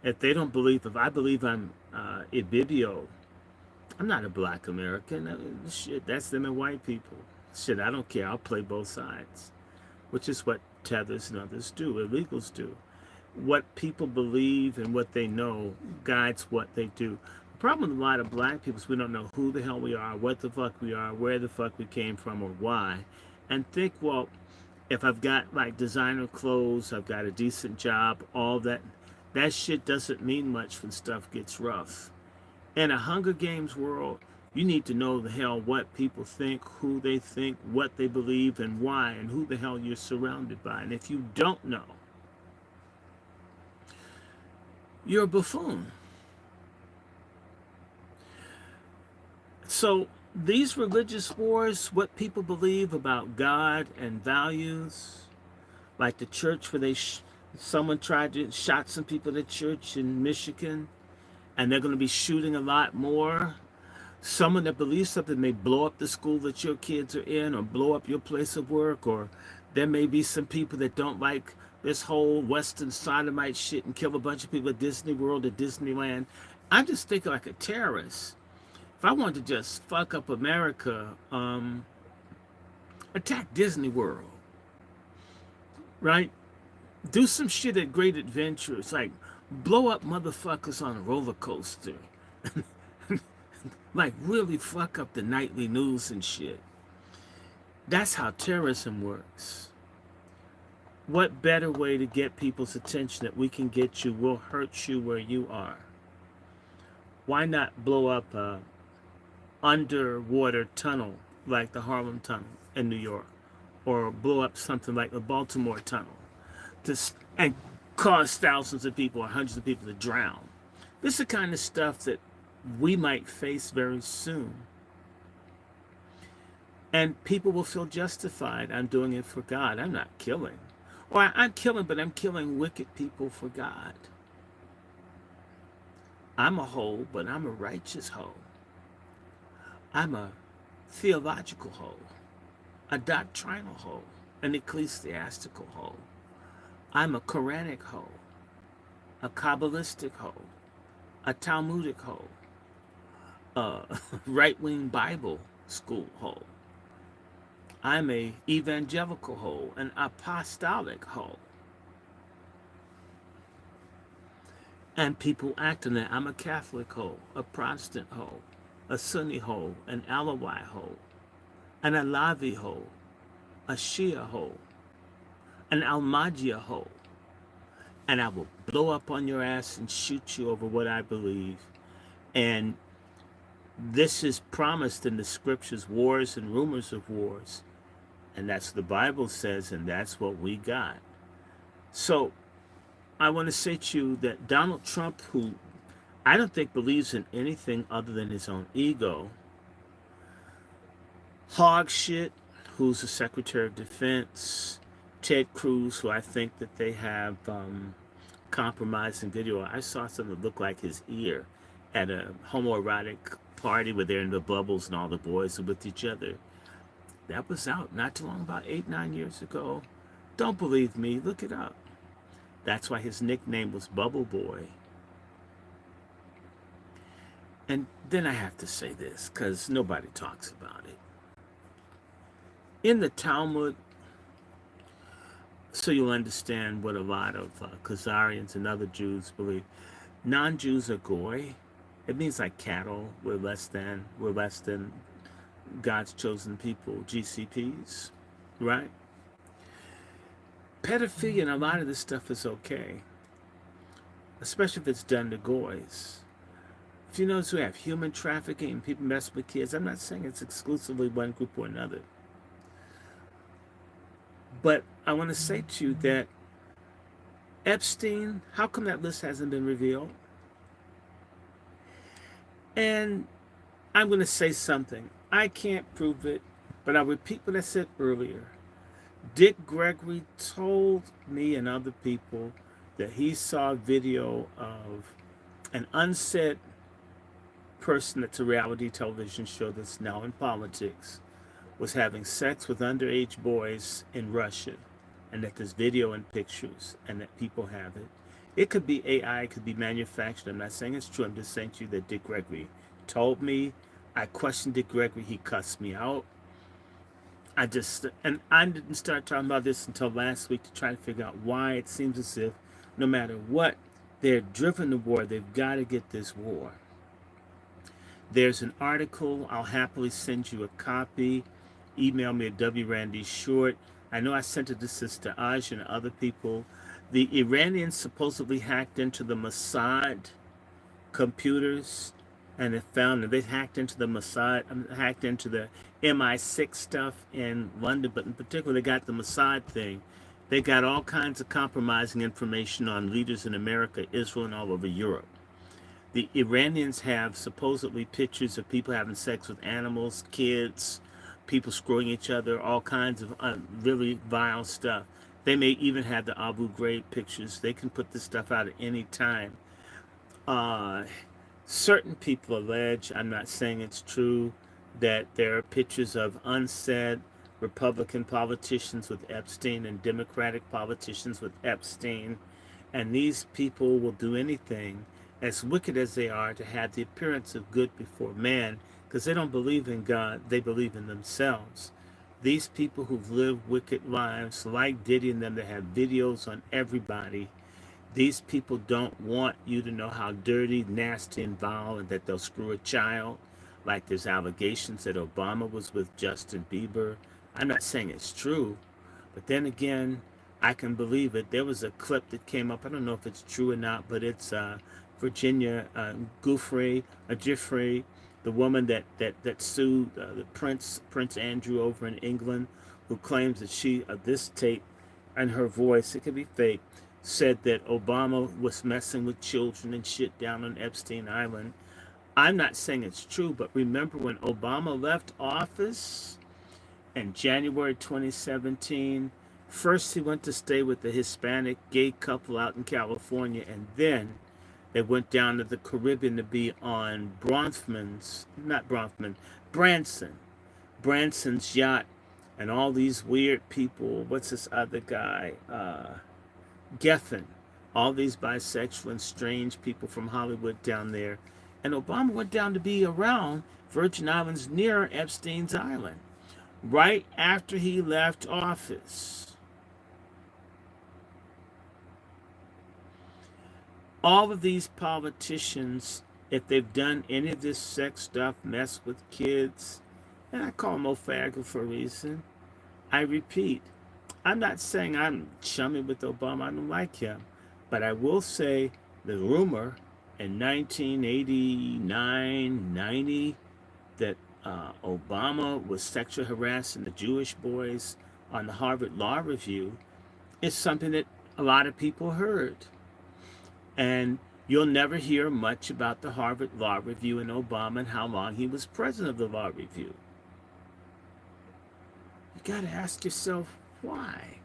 If they don't believe, if I believe I'm Ibibio, I'm not a black American. Shit, that's them and white people. Shit, I don't care. I'll play both sides. Which is what tethers and others do, illegals do. What people believe and what they know guides what they do. The problem with a lot of black people is we don't know who the hell we are, what the fuck we are, where the fuck we came from, or why. And think, well, if I've got like designer clothes, I've got a decent job, all that shit doesn't mean much when stuff gets rough. In a Hunger Games world, You need to know the hell what people think, who they think, what they believe, and why, and who the hell you're surrounded by. And if you don't know, you're a buffoon. So these religious wars, what people believe about God and values, like the church where someone tried to shot some people at the church in Michigan, and they're going to be shooting a lot more. Someone that believes something may blow up the school that your kids are in, or blow up your place of work, or there may be some people that don't like this whole Western sodomite shit and kill a bunch of people at Disney World or Disneyland. I'm just thinking like a terrorist. If I wanted to just fuck up America, attack Disney World, right? Do some shit at Great Adventures, like blow up motherfuckers on a roller coaster. Like really fuck up the nightly news and shit. That's how terrorism works. What better way to get people's attention that we can get you will hurt you where you are? Why not blow up a underwater tunnel like the Harlem Tunnel in New York, or blow up something like the Baltimore Tunnel, and cause thousands of people or hundreds of people to drown? This is the kind of stuff that we might face very soon. And people will feel justified. I'm doing it for God. I'm not killing. Or I'm killing, but I'm killing wicked people for God. I'm a hoe, but I'm a righteous hoe. I'm a theological hoe, a doctrinal hoe, an ecclesiastical hoe. I'm a Quranic hoe, a Kabbalistic hoe, a Talmudic hoe, a right-wing Bible school hoe. I'm a evangelical hoe, an apostolic hoe. And people act on that. I'm a Catholic hoe, a Protestant hoe, a Sunni hoe, an Alawite hoe, an Alavi hoe, a Shia hoe, an Ahmadiyya hoe. And I will blow up on your ass and shoot you over what I believe. And this is promised in the scriptures, wars and rumors of wars. And that's what the Bible says, and that's what we got. So I want to say to you that Donald Trump, who I don't think believes in anything other than his own ego, hog shit, who's the Secretary of Defense, Ted Cruz, who I think that they have compromising video. I saw something that looked like his ear at a homoerotic party where they're in the bubbles and all the boys are with each other. That was out not too long, about 8-9 years ago. Don't believe me, look it up. That's why his nickname was Bubble Boy. And then I have to say this, because nobody talks about it. In the Talmud, so you'll understand what a lot of Khazarians and other Jews believe, non-Jews are goy. It means like cattle. We're less than God's chosen people, GCPs, right? Pedophilia and a lot of this stuff is okay, especially if it's done to goys. If you notice, we have human trafficking and people mess with kids. I'm not saying it's exclusively one group or another. But I want to say to you that Epstein, how come that list hasn't been revealed? And I'm going to say something. I can't prove it, but I'll repeat what I said earlier. Dick Gregory told me and other people that he saw a video of an unsaid person that's a reality television show that's now in politics was having sex with underage boys in Russia, and that there's video and pictures, and that people have it. It could be AI, it could be manufactured. I'm not saying it's true. I'm just saying to you that Dick Gregory told me. I questioned Dick Gregory. He cussed me out. I didn't start talking about this until last week to try to figure out why it seems as if no matter what, they're driven to war. They've got to get this war. There's an article. I'll happily send you a copy. Email me at DrRandyShort. I know I sent it to Sister Aj and other people. The Iranians supposedly hacked into the Mossad computers and it found that they hacked into the Mossad, hacked into the MI6 stuff in London, but in particular, they got the Mossad thing. They got all kinds of compromising information on leaders in America, Israel, and all over Europe. The Iranians have supposedly pictures of people having sex with animals, kids, people screwing each other, all kinds of really vile stuff. They may even have the Abu Ghraib pictures. They can put this stuff out at any time. Uh, Certain people allege, I'm not saying it's true, that there are pictures of unsaid Republican politicians with Epstein and Democratic politicians with Epstein. And these people will do anything, as wicked as they are, to have the appearance of good before man, because they don't believe in God, they believe in themselves. These people who've lived wicked lives, like Diddy and them, that have videos on everybody, these people don't want you to know how dirty, nasty, and vile, and that they'll screw a child. Like there's allegations that Obama was with Justin Bieber. I'm not saying it's true, but then again, I can believe it. There was a clip that came up. I don't know if it's true or not, but it's Virginia Giuffre, the woman that sued the Prince Andrew over in England, who claims that this tape and her voice, it could be fake, said that Obama was messing with children and shit down on Epstein Island. I'm not saying it's true, but remember when Obama left office in January 2017, first he went to stay with the Hispanic gay couple out in California, and then they went down to the Caribbean to be on Branson. Branson's yacht, and all these weird people. What's this other guy? Geffen. All these bisexual and strange people from Hollywood down there. And Obama went down to be around Virgin Islands near Epstein's Island right after he left office. All of these politicians, if they've done any of this sex stuff, mess with kids, and I call them Ofaga for a reason, I repeat, I'm not saying I'm chummy with Obama. I don't like him. But I will say the rumor in 1989, 90, that Obama was sexually harassing the Jewish boys on the Harvard Law Review is something that a lot of people heard. And you'll never hear much about the Harvard Law Review and Obama and how long he was president of the Law Review. You got to ask yourself, why?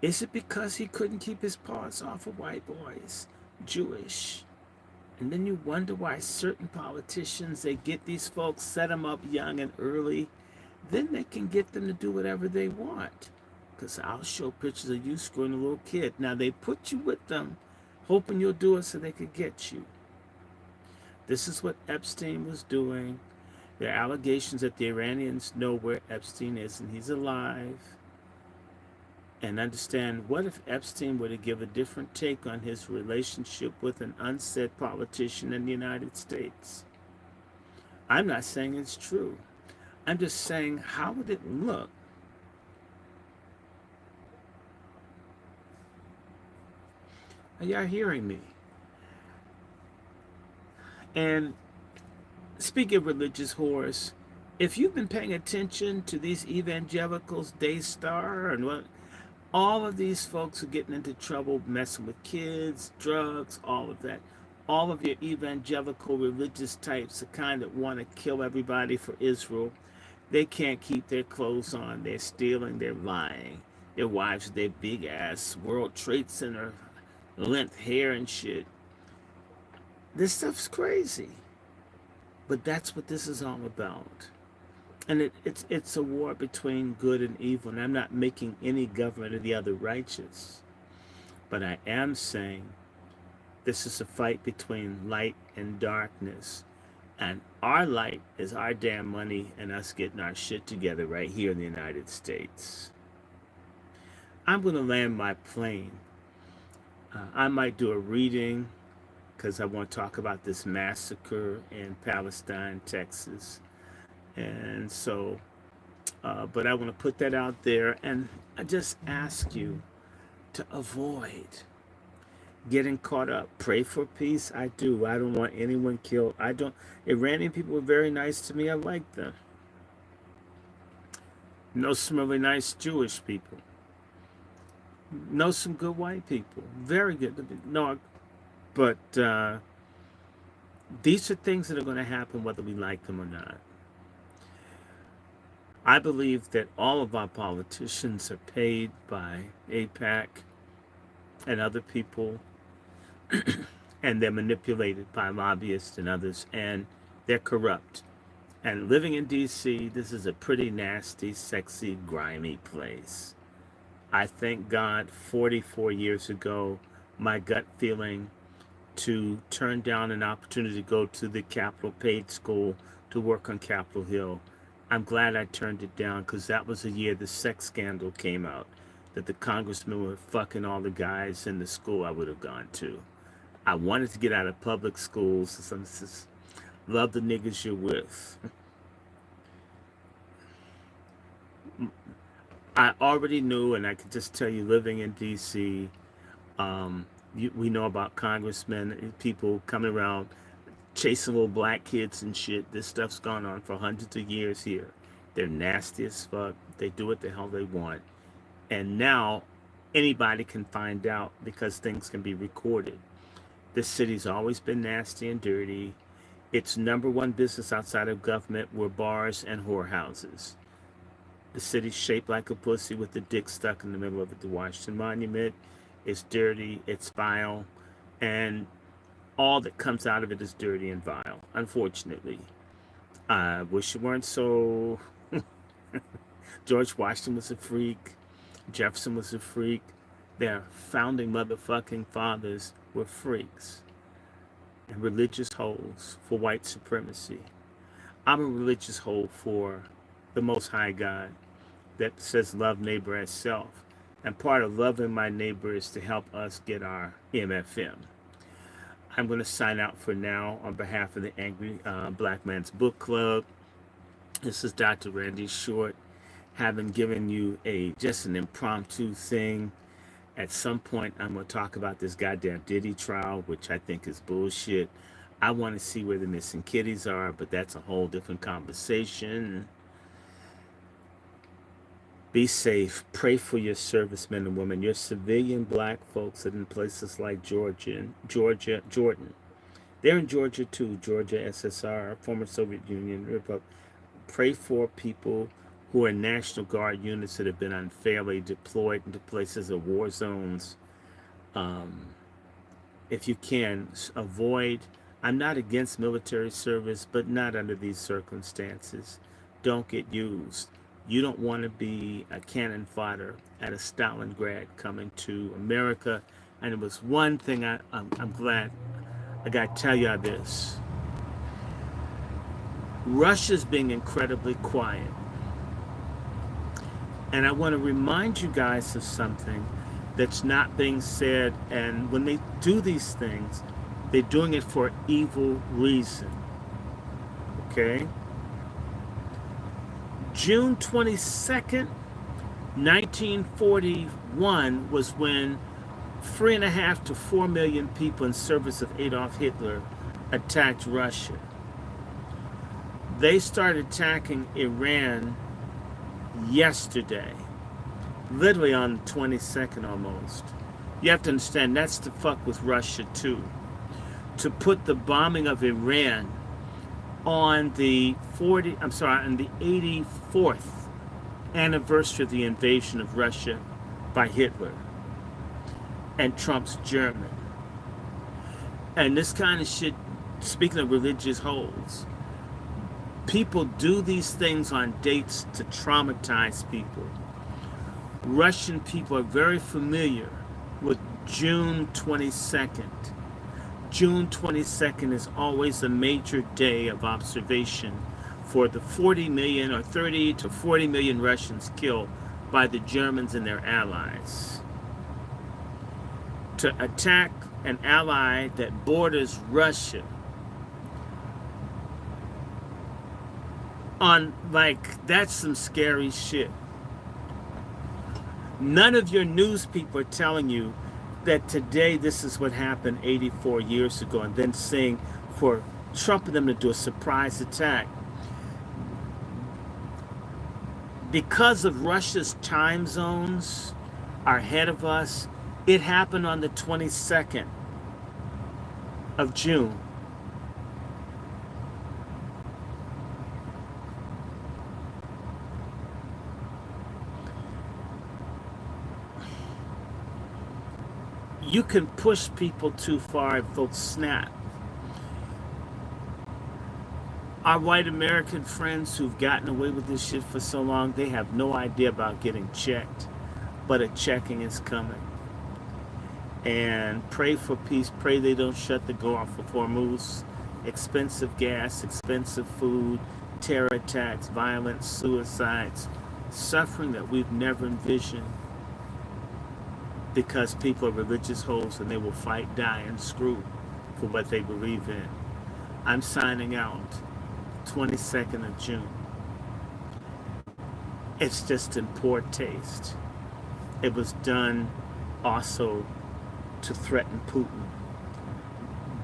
Is it because he couldn't keep his paws off of white boys, Jewish? And then you wonder why certain politicians, they get these folks, set them up young and early, then they can get them to do whatever they want. Because I'll show pictures of you screwing a little kid. Now they put you with them, hoping you'll do it so they could get you. This is what Epstein was doing. There are allegations that the Iranians know where Epstein is and he's alive. And understand, what if Epstein were to give a different take on his relationship with an unsaid politician in the United States? I'm not saying it's true. I'm just saying, how would it look? Are y'all hearing me? And speaking of religious whores, if you've been paying attention to these evangelicals, Daystar, and what, all of these folks are getting into trouble, messing with kids, drugs, all of that. All of your evangelical religious types, the kind that want to kill everybody for Israel, they can't keep their clothes on. They're stealing, they're lying. Their wives with their big ass World Trade Center length hair and shit. This stuff's crazy. But that's what this is all about. And it's a war between good and evil. And I'm not making any government or the other righteous. But I am saying this is a fight between light and darkness. And our light is our damn money and us getting our shit together right here in the United States. I'm going to land my plane. I might do a reading because I want to talk about this massacre in Palestine, Texas. And so, but I want to put that out there, and I just ask you to avoid getting caught up. Pray for peace. I do. I don't want anyone killed. I don't. Iranian people were very nice to me. I like them. Know some really nice Jewish people. Know some good white people. Very good. No, but these are things that are going to happen whether we like them or not. I believe that all of our politicians are paid by AIPAC and other people, and they're manipulated by lobbyists and others, and they're corrupt. And living in DC, this is a pretty nasty, sexy, grimy place. I thank God 44 years ago, my gut feeling to turn down an opportunity to go to the Capitol paid school to work on Capitol Hill. I'm glad I turned it down because that was the year the sex scandal came out, that the congressmen were fucking all the guys in the school I would have gone to. I wanted to get out of public schools. Some says, love the niggas you're with. I already knew, and I could just tell you, living in D.C., we know about congressmen, people coming around chasing little black kids and shit. This stuff's gone on for hundreds of years here. They're nasty as fuck. They do what the hell they want. And now anybody can find out because things can be recorded. This city's always been nasty and dirty. Its number one business outside of government were bars and whorehouses. The city's shaped like a pussy with the dick stuck in the middle of it. The Washington Monument. It's dirty, it's vile, and all that comes out of it is dirty and vile, unfortunately. I wish it weren't so. George Washington was a freak. Jefferson was a freak. Their founding motherfucking fathers were freaks and religious holes for white supremacy. I'm a religious hole for the Most High God that says love neighbor as self. And part of loving my neighbor is to help us get our MFM. I'm going to sign out for now on behalf of the Angry Black Man's Book Club. This is Dr. Randy Short, having given you just an impromptu thing. At some point, I'm going to talk about this goddamn Diddy trial, which I think is bullshit. I want to see where the missing kitties are, but that's a whole different conversation. Be safe. Pray for your servicemen and women, your civilian black folks that in places like Jordan. They're in Georgia too, Georgia, SSR, former Soviet Union, Republic. Pray for people who are National Guard units that have been unfairly deployed into places of war zones. If you can, avoid. I'm not against military service, but not under these circumstances. Don't get used. You don't want to be a cannon fodder at a Stalingrad coming to America. And it was one thing I'm glad I got to tell you this. Russia's being incredibly quiet. And I want to remind you guys of something that's not being said. And when they do these things, they're doing it for evil reason. Okay? June 22nd, 1941 was when 3.5 to 4 million people in service of Adolf Hitler attacked Russia. They started attacking Iran yesterday, literally on the 22nd almost. You have to understand that's to fuck with Russia too. To put the bombing of Iran on the 84th anniversary of the invasion of Russia by Hitler and Trump's German. And this kind of shit, speaking of religious holes, people do these things on dates to traumatize people. Russian people are very familiar with June 22nd. June 22nd is always a major day of observation for the 40 million or 30 to 40 million Russians killed by the Germans and their allies. To attack an ally that borders Russia on, like, that's some scary shit. None of your news people are telling you that today this is what happened 84 years ago, and then saying for Trump and them to do a surprise attack because of Russia's time zones are ahead of us. It happened on the 22nd of June. You can push people too far if they'll snap. Our white American friends who've gotten away with this shit for so long, they have no idea about getting checked. But a checking is coming. And pray for peace. Pray they don't shut the door off of Hormuz. Expensive gas, expensive food, terror attacks, violence, suicides, suffering that we've never envisioned. Because people are religious holes and they will fight, die, and screw for what they believe in. I'm signing out 22nd of June. It's just in poor taste. It was done also to threaten Putin.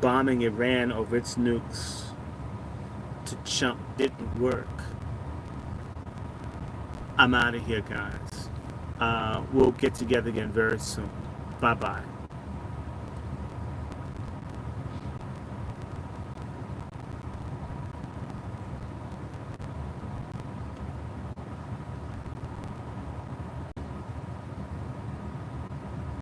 Bombing Iran over its nukes to chump didn't work. I'm out of here, guys. We'll get together again very soon. Bye-bye.